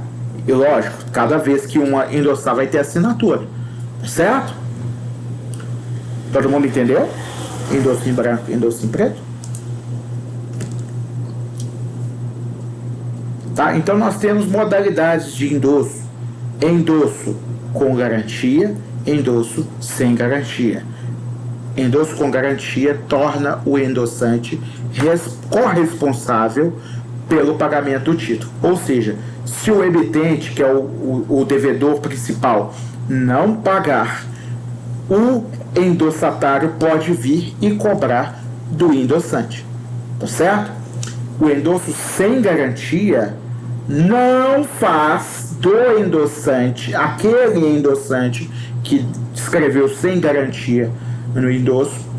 E lógico, cada vez que uma endossar vai ter assinatura. Certo? Todo mundo entendeu? Endosso em branco, endosso em preto? Tá? Então nós temos modalidades de endosso: endosso com garantia, endosso sem garantia. Endosso com garantia torna o endossante corresponsável pelo pagamento do título. Ou seja, se o emitente, que é o devedor principal, não pagar, o endossatário pode vir e cobrar do endossante. Tá certo? O endosso sem garantia não faz do endossante, aquele endossante que escreveu sem garantia no endosso,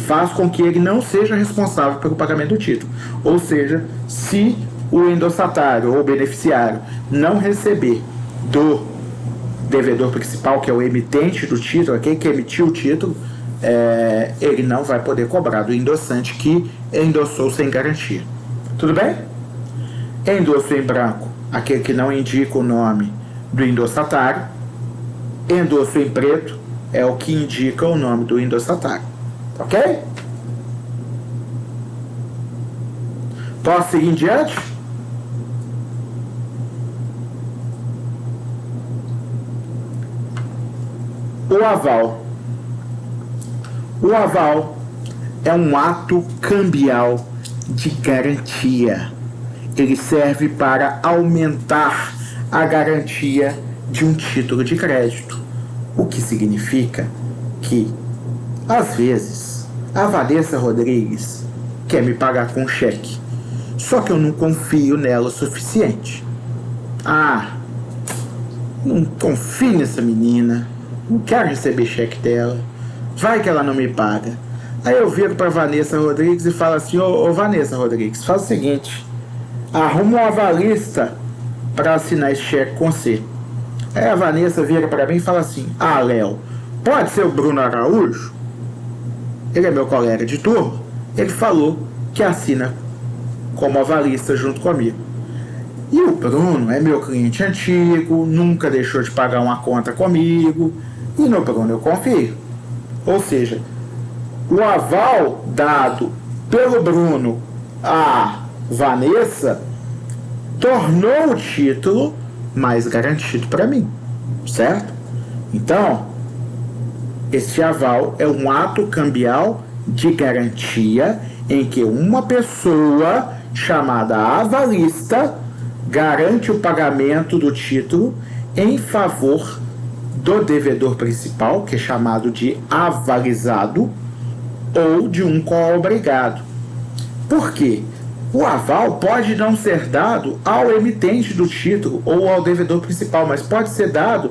faz com que ele não seja responsável pelo pagamento do título. Ou seja, se o endossatário ou beneficiário não receber do devedor principal, que é o emitente do título, aquele que emitiu o título, ele não vai poder cobrar do endossante que endossou sem garantia. Tudo bem? Endosso em branco, aquele que não indica o nome do endossatário. Endosso em preto é o que indica o nome do endossatário. Ok? Posso seguir em diante? O aval. O aval é um ato cambial de garantia. Ele serve para aumentar a garantia de um título de crédito, o que significa que, às vezes, a Vanessa Rodrigues quer me pagar com cheque, só que eu não confio nela o suficiente. Não confio nessa menina, não quero receber cheque dela, vai que ela não me paga. Aí eu viro para Vanessa Rodrigues e falo assim: ô Vanessa Rodrigues, faz o seguinte, arruma um avalista para assinar esse cheque com você. Aí a Vanessa vira para mim e fala assim: Léo, pode ser o Bruno Araújo? Ele é meu colega de turma. Ele falou que assina como avalista junto comigo. E o Bruno é meu cliente antigo, nunca deixou de pagar uma conta comigo, e no Bruno eu confio. Ou seja, o aval dado pelo Bruno a Vanessa tornou o título mais garantido para mim, certo? Então, este aval é um ato cambial de garantia em que uma pessoa chamada avalista garante o pagamento do título em favor do devedor principal, que é chamado de avalizado, ou de um co-obrigado. Por quê? O aval pode não ser dado ao emitente do título ou ao devedor principal, mas pode ser dado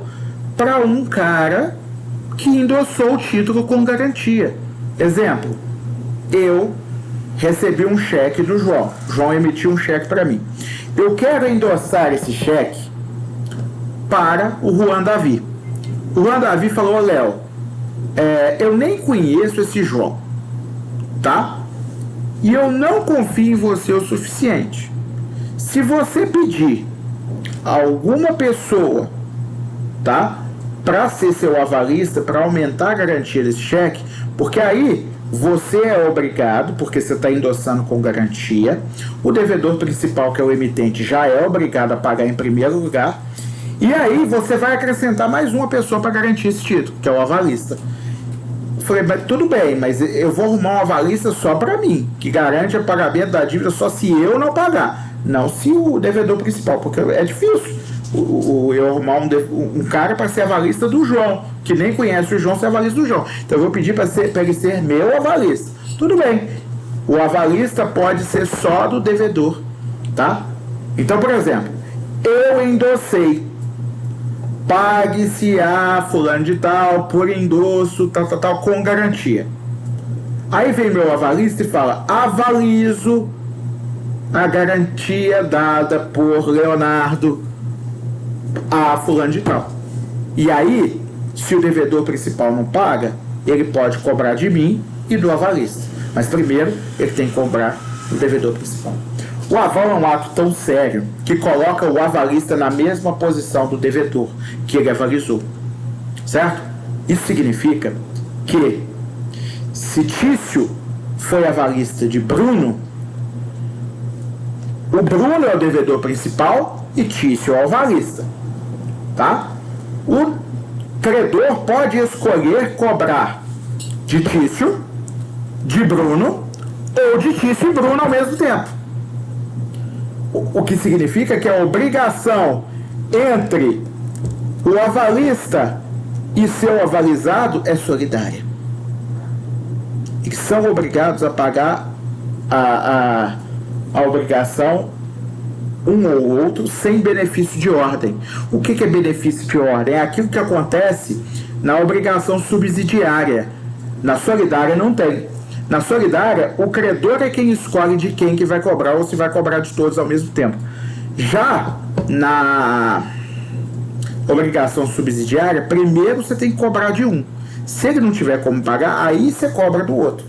para um cara que endossou o título com garantia. Exemplo, eu recebi um cheque do João. João emitiu um cheque para mim. Eu quero endossar esse cheque para o Juan Davi. O Juan Davi falou: Léo, eu nem conheço esse João, tá? e eu não confio em você o suficiente. Se você pedir a alguma pessoa, tá, para ser seu avalista, para aumentar a garantia desse cheque, porque aí você é obrigado, porque você está endossando com garantia, o devedor principal, que é o emitente, já é obrigado a pagar em primeiro lugar, e aí você vai acrescentar mais uma pessoa para garantir esse título, que é o avalista. Eu falei, mas tudo bem, mas eu vou arrumar um avalista só para mim, que garante o pagamento da dívida só se eu não pagar, não se o devedor principal, porque é difícil eu arrumar um cara para ser avalista do João, que nem conhece o João, ser avalista do João. Então eu vou pedir para ele ser meu avalista. Tudo bem, o avalista pode ser só do devedor, tá? Então, por exemplo, eu endossei, pague-se a fulano de tal por endosso, tal, com garantia. Aí vem meu avalista e fala, avalizo a garantia dada por Leonardo a fulano de tal. E aí, se o devedor principal não paga, ele pode cobrar de mim e do avalista. Mas primeiro, ele tem que cobrar do devedor principal. O aval é um ato tão sério que coloca o avalista na mesma posição do devedor que ele avalizou. Certo? Isso significa que se Tício foi avalista de Bruno, o Bruno é o devedor principal e Tício é o avalista. Tá? O credor pode escolher cobrar de Tício, de Bruno, ou de Tício e Bruno ao mesmo tempo. O que significa que a obrigação entre o avalista e seu avalizado é solidária. E são obrigados a pagar a obrigação um ou outro sem benefício de ordem. O que é benefício de ordem? É aquilo que acontece na obrigação subsidiária. Na solidária não tem. Na solidária, o credor é quem escolhe de quem que vai cobrar ou se vai cobrar de todos ao mesmo tempo. Já na obrigação subsidiária, primeiro você tem que cobrar de um. Se ele não tiver como pagar, aí você cobra do outro.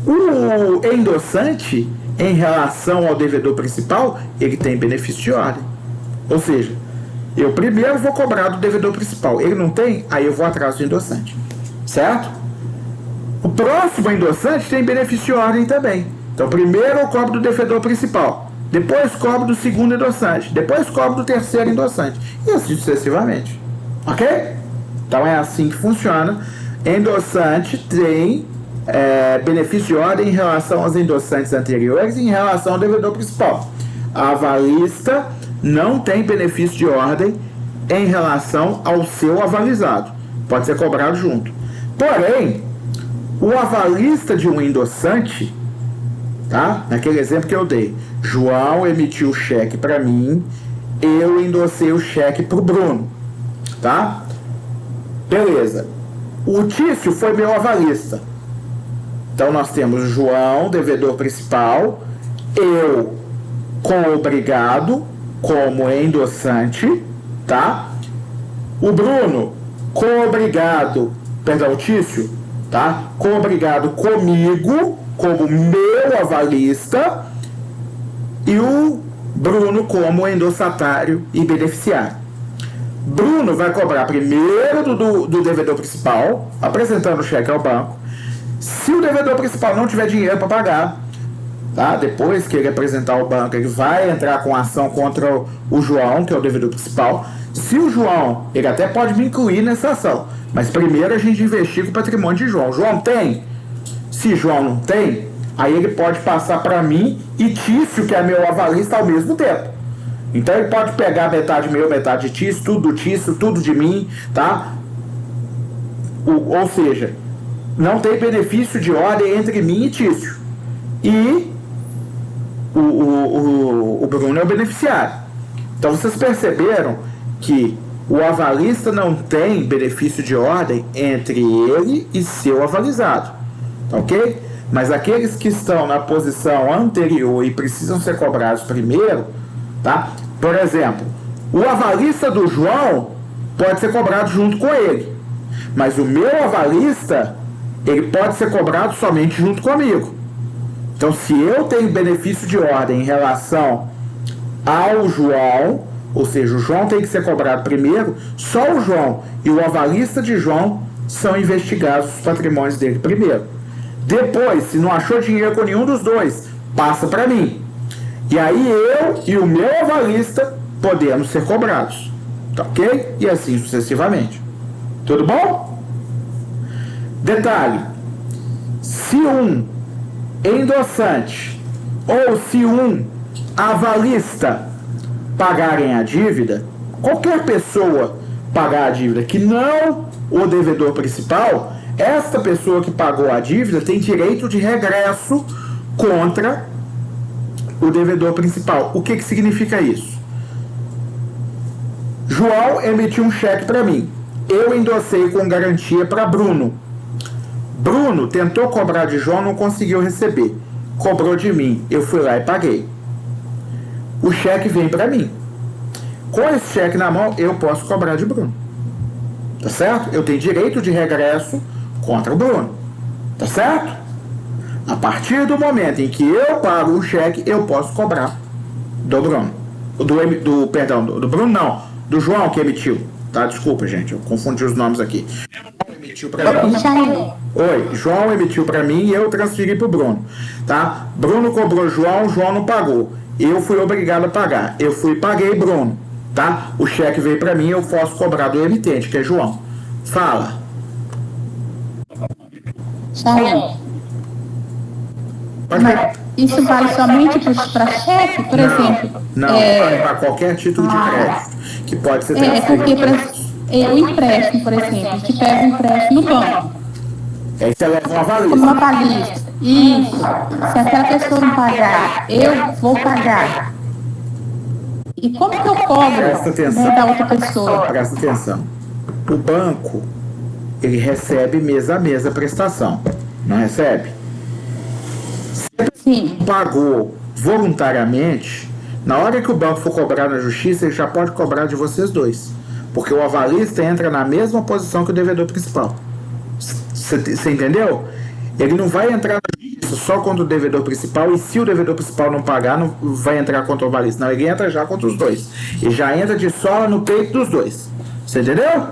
O endossante, em relação ao devedor principal, ele tem benefício de ordem. Ou seja, eu primeiro vou cobrar do devedor principal. Ele não tem, aí eu vou atrás do endossante. Certo? O próximo endossante tem benefício de ordem também. Então, primeiro eu cobro do devedor principal. Depois cobro do segundo endossante. Depois cobro do terceiro endossante. E assim sucessivamente. Ok? Então é assim que funciona. Endossante tem benefício de ordem em relação aos endossantes anteriores e em relação ao devedor principal. A avalista não tem benefício de ordem em relação ao seu avalizado. Pode ser cobrado junto. Porém, o avalista de um endossante, tá? Naquele exemplo que eu dei, João emitiu o cheque para mim, eu endossei o cheque para o Bruno, tá? Beleza. O Tício foi meu avalista. Então nós temos João, devedor principal, eu com obrigado como endossante, tá? O Bruno com obrigado, perdão, o Tício, tá? Com obrigado comigo como meu avalista e o Bruno como endossatário e beneficiário. Bruno vai cobrar primeiro do devedor principal, apresentando o cheque ao banco. Se o devedor principal não tiver dinheiro para pagar, tá? Depois que ele apresentar ao banco, ele vai entrar com ação contra o João, que é o devedor principal. Se o João, ele até pode me incluir nessa ação, mas primeiro a gente investiga o patrimônio de João. João tem? Se João não tem, aí ele pode passar para mim e Tício, que é meu avalista, ao mesmo tempo. Então ele pode pegar metade meu, metade de Tício, tudo do Tício, tudo de mim, tá? Ou seja, não tem benefício de ordem entre mim e Tício. E o Bruno é o beneficiário. Então vocês perceberam que o avalista não tem benefício de ordem entre ele e seu avalizado. Ok? Mas aqueles que estão na posição anterior e precisam ser cobrados primeiro, tá? Por exemplo, o avalista do João pode ser cobrado junto com ele. Mas o meu avalista, ele pode ser cobrado somente junto comigo. Então, se eu tenho benefício de ordem em relação ao João, ou seja, o João tem que ser cobrado primeiro, só o João e o avalista de João são investigados os patrimônios dele primeiro. Depois, se não achou dinheiro com nenhum dos dois, passa para mim. E aí eu e o meu avalista podemos ser cobrados. Tá ok? E assim sucessivamente. Tudo bom? Detalhe: se um endossante ou se um avalista pagarem a dívida, qualquer pessoa pagar a dívida que não o devedor principal, esta pessoa que pagou a dívida tem direito de regresso contra o devedor principal. O que significa isso? João emitiu um cheque para mim. Eu endossei com garantia para Bruno. Bruno tentou cobrar de João, não conseguiu receber. Cobrou de mim. Eu fui lá e paguei. O cheque vem para mim. Com esse cheque na mão, eu posso cobrar de Bruno. Tá certo? Eu tenho direito de regresso contra o Bruno. Tá certo? A partir do momento em que eu pago o cheque, eu posso cobrar do Bruno. Do Bruno não, do João que emitiu. Tá? Desculpa, gente, eu confundi os nomes aqui. Emitiu para mim. Oi, João emitiu para mim e eu transferi pro Bruno. Tá? Bruno cobrou João, João não pagou. Eu fui obrigado a pagar. Eu fui e paguei Bruno. Tá? O cheque veio para mim, eu posso cobrar do emitente, que é João. Fala. Charlie. Mas isso vale somente para cheque, por exemplo? Não, para qualquer título de crédito, que pode ser transferido. Porque o empréstimo, por exemplo, que pega um empréstimo no banco. Aí você leva uma avalista. Como uma avalista. Isso. Se aquela pessoa não pagar, eu vou pagar. E como que eu cobro, Presta atenção. da outra pessoa? Presta atenção. O banco, ele recebe mês a mês a prestação. Não recebe? Sim. Pagou voluntariamente, na hora que o banco for cobrar na justiça, ele já pode cobrar de vocês dois. Porque o avalista entra na mesma posição que o devedor principal. Você entendeu? Ele não vai entrar na justiça só contra o devedor principal, e se o devedor principal não pagar, não vai entrar contra o avalista. Não, ele entra já contra os dois. Ele já entra de sola no peito dos dois. Você entendeu?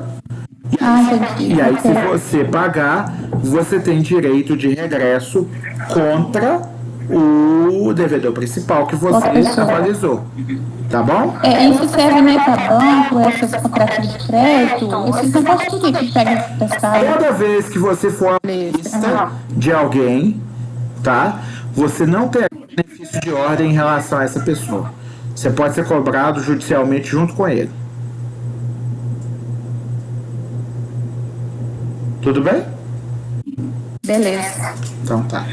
E aí, se você pagar, você tem direito de regresso contra o devedor principal que você avalizou. Tá bom? Isso serve, né, para banco, essas cooperativas de crédito, esses negócios tudo que pega emprestado. Toda vez que você for avalista de alguém, tá? Você não terá benefício de ordem em relação a essa pessoa. Você pode ser cobrado judicialmente junto com ele. Tudo bem? Beleza. Então tá.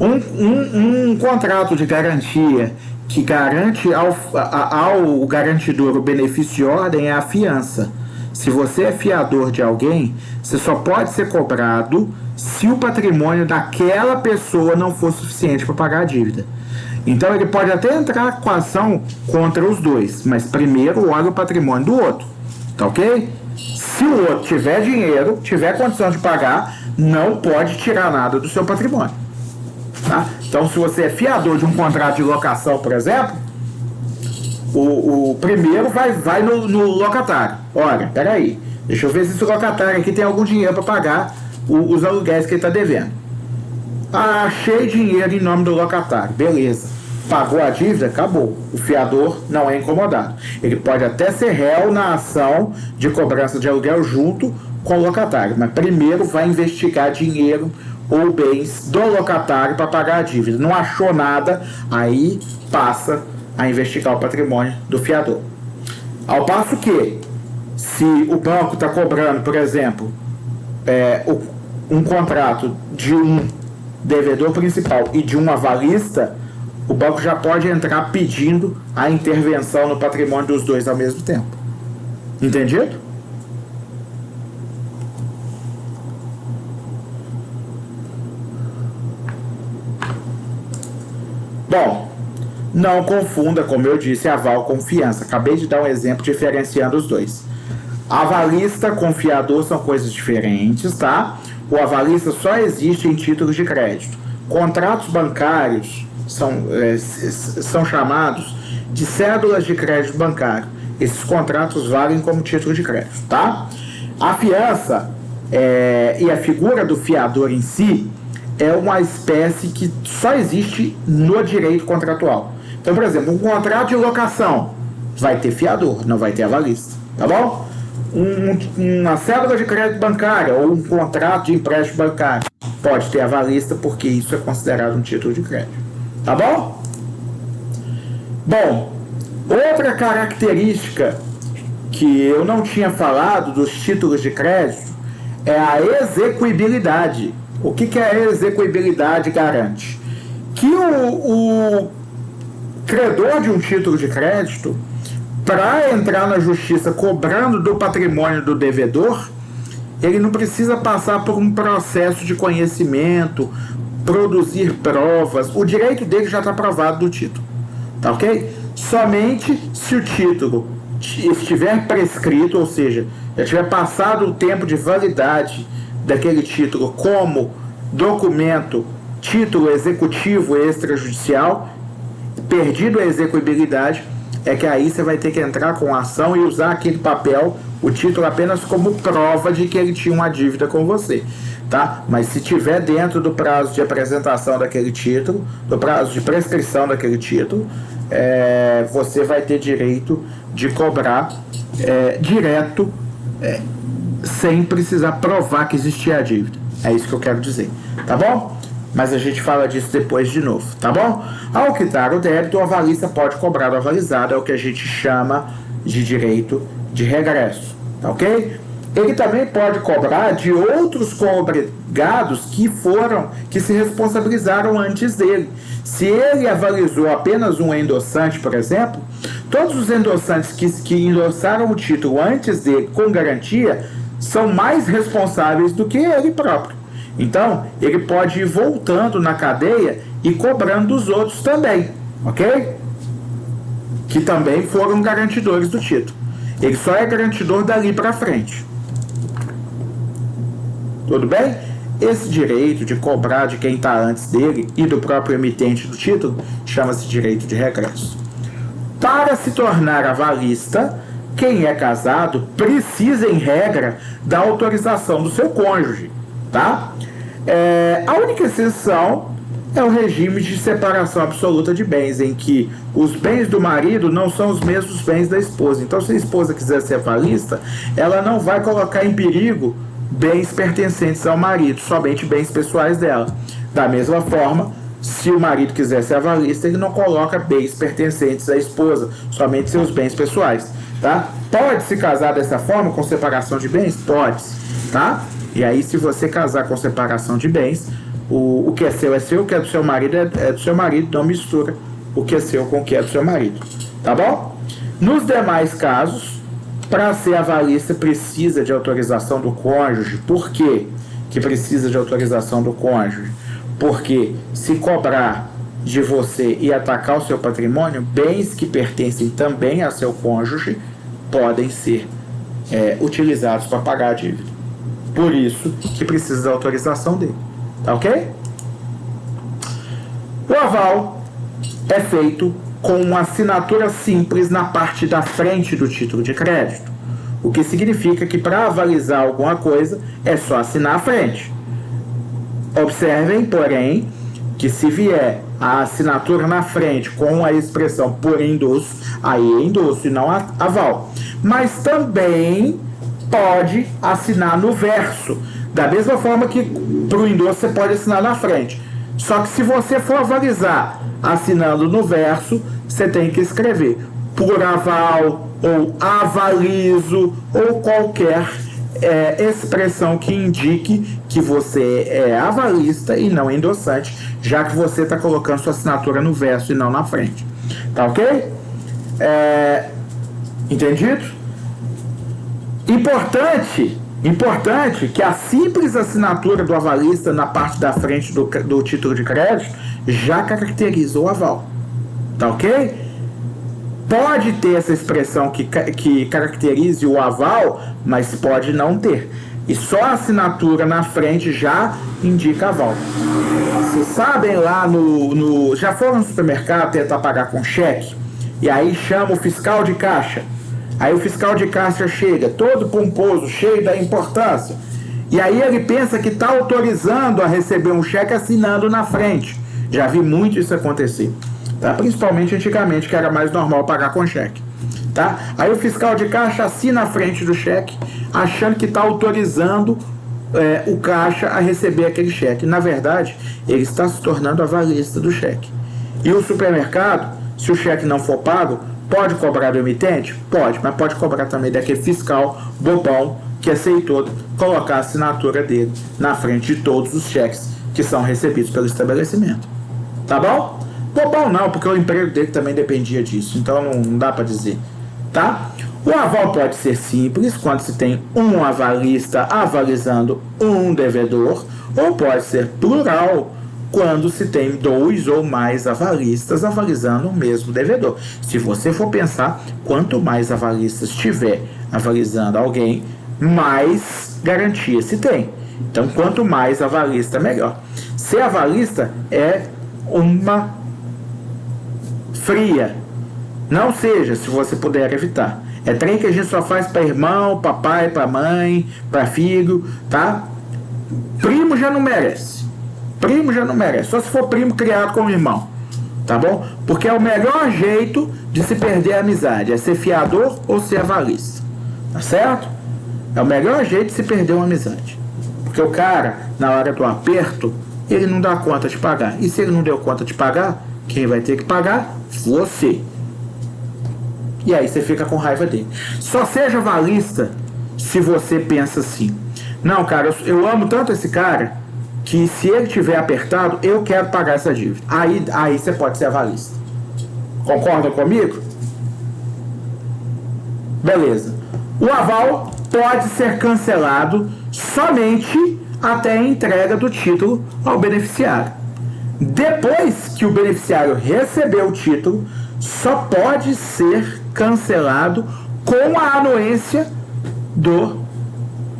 Um contrato de garantia que garante ao garantidor o benefício de ordem é a fiança. Se você é fiador de alguém, você só pode ser cobrado se o patrimônio daquela pessoa não for suficiente para pagar a dívida. Então ele pode até entrar com ação contra os dois, mas primeiro olha o patrimônio do outro. Tá ok? Se o outro tiver dinheiro, tiver condição de pagar, não pode tirar nada do seu patrimônio. Tá? Então, se você é fiador de um contrato de locação, por exemplo, o primeiro vai no locatário. Olha, peraí, deixa eu ver se esse locatário aqui tem algum dinheiro para pagar os aluguéis que ele está devendo. Achei dinheiro em nome do locatário, beleza. Pagou a dívida, acabou. O fiador não é incomodado. Ele pode até ser réu na ação de cobrança de aluguel junto com o locatário, mas primeiro vai investigar dinheiro ou bens do locatário para pagar a dívida. Não achou nada, aí passa a investigar o patrimônio do fiador. Ao passo que, se o banco está cobrando, por exemplo, um contrato de um devedor principal e de um avalista, o banco já pode entrar pedindo a intervenção no patrimônio dos dois ao mesmo tempo. Entendido? Bom, não confunda, como eu disse, aval com fiança. Acabei de dar um exemplo diferenciando os dois. Avalista com fiador são coisas diferentes, tá? O avalista só existe em títulos de crédito. contratos bancários são chamados de cédulas de crédito bancário. Esses contratos valem como título de crédito, tá? A fiança e a figura do fiador em si é uma espécie que só existe no direito contratual. Então, por exemplo, um contrato de locação vai ter fiador, não vai ter avalista, tá bom? Uma cédula de crédito bancário ou um contrato de empréstimo bancário pode ter avalista, porque isso é considerado um título de crédito, tá bom? Bom, outra característica que eu não tinha falado dos títulos de crédito é a execuibilidade. O que a execuibilidade garante? Que o credor de um título de crédito, para entrar na justiça cobrando do patrimônio do devedor, ele não precisa passar por um processo de conhecimento, produzir provas. O direito dele já está provado do título, tá ok? Somente se o título estiver prescrito, ou seja, já tiver passado o tempo de validade daquele título como documento, título executivo extrajudicial, perdido a execuibilidade, é que aí você vai ter que entrar com a ação e usar aquele papel, o título, apenas como prova de que ele tinha uma dívida com você, tá? Mas se tiver dentro do prazo de apresentação daquele título, do prazo de prescrição daquele título, você vai ter direito de cobrar direto, sem precisar provar que existia a dívida. É isso que eu quero dizer, tá bom? Mas a gente fala disso depois de novo, tá bom? Ao quitar o débito, o avalista pode cobrar do avalizado, é o que a gente chama de direito de regresso, tá ok? Ele também pode cobrar de outros coobrigados que se responsabilizaram antes dele. Se ele avalizou apenas um endossante, por exemplo, todos os endossantes que endossaram o título antes dele com garantia são mais responsáveis do que ele próprio. Então, ele pode ir voltando na cadeia e cobrando dos outros também, ok? Que também foram garantidores do título. Ele só é garantidor dali para frente. Tudo bem? Esse direito de cobrar de quem está antes dele e do próprio emitente do título chama-se direito de regresso. Para se tornar avalista, quem é casado precisa, em regra, da autorização do seu cônjuge, tá? A única exceção é o regime de separação absoluta de bens, em que os bens do marido não são os mesmos bens da esposa. Então, se a esposa quiser ser avalista, ela não vai colocar em perigo bens pertencentes ao marido, somente bens pessoais dela. Da mesma forma, se o marido quiser ser avalista, ele não coloca bens pertencentes à esposa, somente seus bens pessoais, tá? Pode se casar dessa forma, com separação de bens? Pode, tá? E aí, se você casar com separação de bens, o que é seu, o que é do seu marido é do seu marido, não mistura o que é seu com o que é do seu marido, tá bom? Nos demais casos, para ser avalista precisa de autorização do cônjuge. Por quê que precisa de autorização do cônjuge? Porque se cobrar de você e atacar o seu patrimônio, bens que pertencem também a seu cônjuge podem ser utilizados para pagar a dívida. Por isso que precisa da autorização dele, tá ok? O aval é feito com uma assinatura simples na parte da frente do título de crédito, o que significa que para avalizar alguma coisa é só assinar a frente. Observem, porém, que se vier a assinatura na frente com a expressão por endosso, aí é endosso e não aval. Mas também pode assinar no verso, da mesma forma que para o endosso você pode assinar na frente. Só que se você for avalizar assinando no verso, você tem que escrever por aval ou avalizo ou qualquer expressão que indique que você é avalista e não endossante, já que você está colocando sua assinatura no verso e não na frente. Tá ok? Entendido? Importante que a simples assinatura do avalista na parte da frente do título de crédito já caracteriza o aval. Tá ok? Pode ter essa expressão que caracterize o aval, mas pode não ter. E só a assinatura na frente já indica aval. Vocês sabem lá já foram no supermercado tentar pagar com cheque? E aí chama o fiscal de caixa. Aí o fiscal de caixa chega, todo pomposo, cheio da importância. E aí ele pensa que está autorizando a receber um cheque assinando na frente. Já vi muito isso acontecer. Tá? Principalmente antigamente, que era mais normal pagar com cheque. Tá? Aí o fiscal de caixa assina a frente do cheque, achando que está autorizando o caixa a receber aquele cheque. Na verdade, ele está se tornando avalista do cheque. E o supermercado, se o cheque não for pago, pode cobrar do emitente? Pode, mas pode cobrar também daquele fiscal bobão que aceitou colocar a assinatura dele na frente de todos os cheques que são recebidos pelo estabelecimento. Tá bom? Bobão não, porque o emprego dele também dependia disso, então não dá para dizer. Tá? O aval pode ser simples, quando se tem um avalista avalizando um devedor, ou pode ser plural, quando se tem 2 ou mais avalistas avalizando o mesmo devedor. Se você for pensar, quanto mais avalistas tiver avalizando alguém, mais garantia se tem. Então, quanto mais avalista, melhor. Ser avalista é uma fria. Não seja, se você puder evitar. É trem que a gente só faz para irmão, para pai, para mãe, para filho, tá? Primo já não merece. Primo já não merece. Só se for primo criado como irmão. Tá bom? Porque é o melhor jeito de se perder a amizade. É ser fiador ou ser avalista. Tá certo? É o melhor jeito de se perder uma amizade. Porque o cara, na hora do aperto, ele não dá conta de pagar. E se ele não deu conta de pagar, quem vai ter que pagar? Você. E aí você fica com raiva dele. Só seja avalista se você pensa assim: não, cara, eu amo tanto esse cara que se ele tiver apertado, eu quero pagar essa dívida. Aí você pode ser avalista. Concorda comigo? Beleza. O aval pode ser cancelado somente até a entrega do título ao beneficiário. Depois que o beneficiário recebeu o título, só pode ser cancelado com a anuência do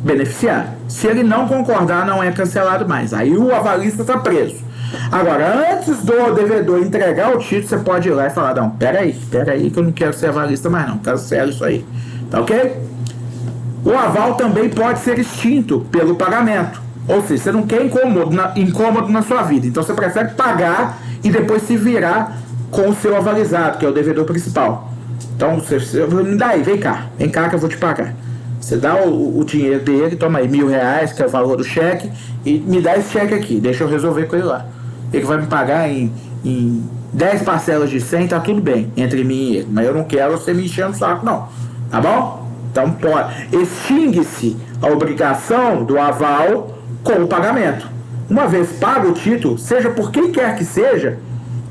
beneficiário. Se ele não concordar, não é cancelado mais. Aí o avalista está preso. Agora, antes do devedor entregar o título, você pode ir lá e falar: não, peraí que eu não quero ser avalista mais não, cancela isso aí. Tá ok? O aval também pode ser extinto pelo pagamento. Ou seja, você não quer incômodo na sua vida. Então você prefere pagar e depois se virar com o seu avalizado, que é o devedor principal. Então, me dá aí, vem cá que eu vou te pagar. Você dá o dinheiro dele, toma aí R$1.000, que é o valor do cheque, e me dá esse cheque aqui, deixa eu resolver com ele lá. Ele vai me pagar em 10 parcelas de 100, tá tudo bem, entre mim e ele. Mas eu não quero você me enchendo o saco, não. Tá bom? Então, extingue-se a obrigação do aval com o pagamento. Uma vez pago o título, seja por quem quer que seja,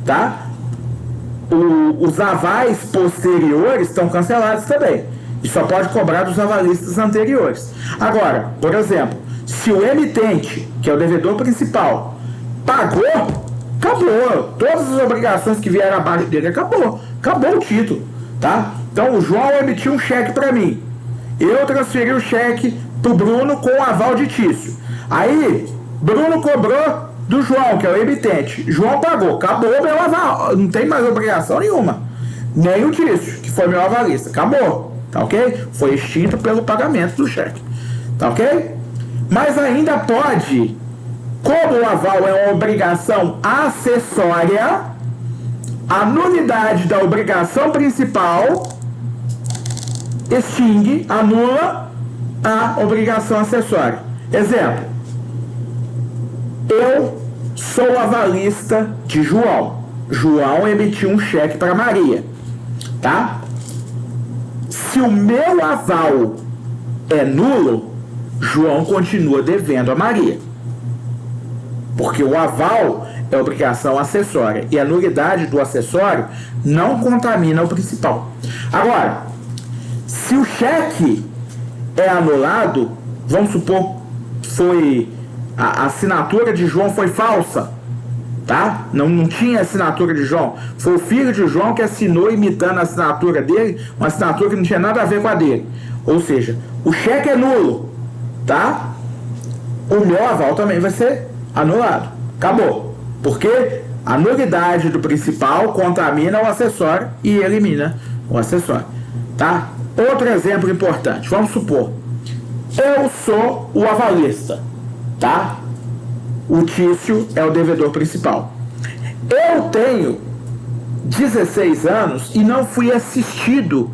tá? Os avais posteriores estão cancelados também. E só pode cobrar dos avalistas anteriores. Agora, por exemplo, se o emitente, que é o devedor principal, pagou, acabou. Todas as obrigações que vieram abaixo dele, acabou o título, tá? Então o João emitiu um cheque para mim. Eu transferi o cheque pro Bruno com o aval de Tício. Aí, Bruno cobrou do João, que é o emitente. João pagou, acabou meu aval. Não tem mais obrigação nenhuma. Nem o Tício, que foi meu avalista. Acabou, tá ok? Foi extinto pelo pagamento do cheque. Tá ok? Mas ainda pode, como o aval é uma obrigação acessória, a nulidade da obrigação principal extingue, anula a obrigação acessória. Exemplo: eu sou avalista de João. João emitiu um cheque para Maria, tá? Se o meu aval é nulo, João continua devendo a Maria, porque o aval é obrigação acessória e a nulidade do acessório não contamina o principal. Agora, se o cheque é anulado, vamos supor que foi a assinatura de João foi falsa, tá? Não tinha assinatura de João. Foi o filho de João que assinou imitando a assinatura dele, uma assinatura que não tinha nada a ver com a dele. Ou seja, o cheque é nulo, tá? O meu aval também vai ser anulado. Acabou. Porque a nulidade do principal contamina o acessório e elimina o acessório, tá? Outro exemplo importante, vamos supor, eu sou o avalista, tá? O Tício é o devedor principal. Eu tenho 16 anos e não fui assistido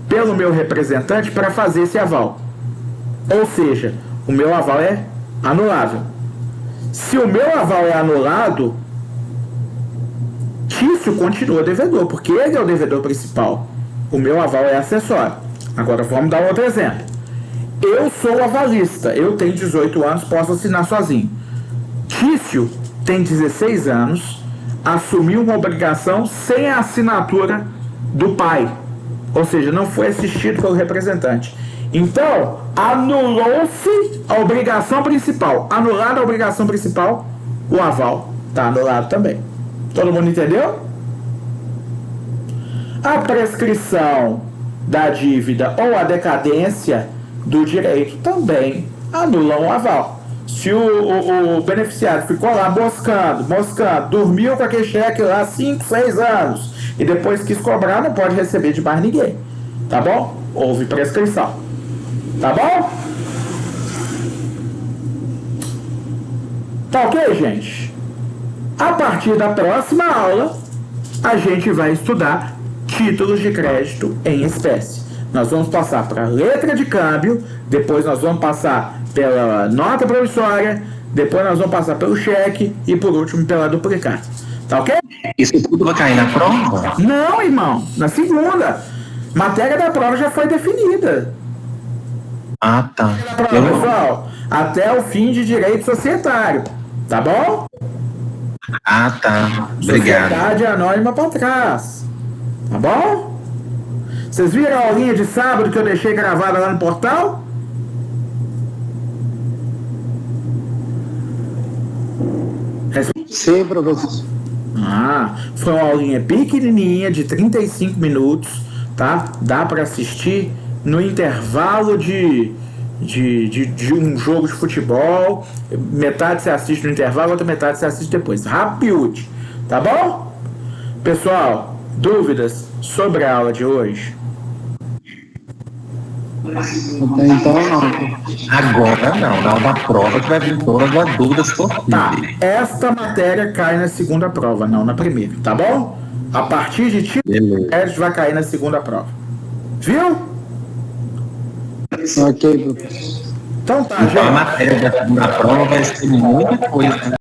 pelo meu representante para fazer esse aval. Ou seja, o meu aval é anulável. Se o meu aval é anulado, Tício continua devedor, porque ele é o devedor principal. O meu aval é acessório. Agora vamos dar outro exemplo. Eu sou avalista, eu tenho 18 anos, posso assinar sozinho. Tício tem 16 anos, assumiu uma obrigação sem a assinatura do pai. Ou seja, não foi assistido pelo representante. Então, anulou-se a obrigação principal. Anulada a obrigação principal, o aval está anulado também. Todo mundo entendeu? A prescrição da dívida ou a decadência do direito também anulam o aval. Se o beneficiário ficou lá moscando, dormiu com aquele cheque lá 5, 6 anos e depois quis cobrar, não pode receber de mais ninguém. Tá bom? Houve prescrição. Tá bom? Tá ok, gente? A partir da próxima aula, a gente vai estudar títulos de crédito em espécie. Nós vamos passar para a letra de câmbio, depois nós vamos passar pela nota promissória, depois nós vamos passar pelo cheque e por último pela duplicata. Tá ok? Isso tudo vai cair na prova? Não, irmão. Na segunda. Matéria da prova já foi definida. Ah, tá. Prova, pessoal, até o fim de direito societário. Tá bom? Ah, tá. Obrigado. Sociedade anônima para trás. Tá bom? Vocês viram a aulinha de sábado que eu deixei gravada lá no portal? Sim, professor. Foi uma aulinha pequenininha de 35 minutos, tá? Dá para assistir no intervalo de um jogo de futebol. Metade você assiste no intervalo, outra metade você assiste depois. Rápido e útil, tá bom? Pessoal, dúvidas sobre a aula de hoje? Até então, não. Agora não, na aula da prova que vai vir todas as dúvidas possíveis. Tá, esta matéria cai na segunda prova, não na primeira, tá bom? A partir de título, vai cair na segunda prova. Viu? Ok, professor. Então tá, Então a gente. matéria da segunda prova vai ser muita coisa.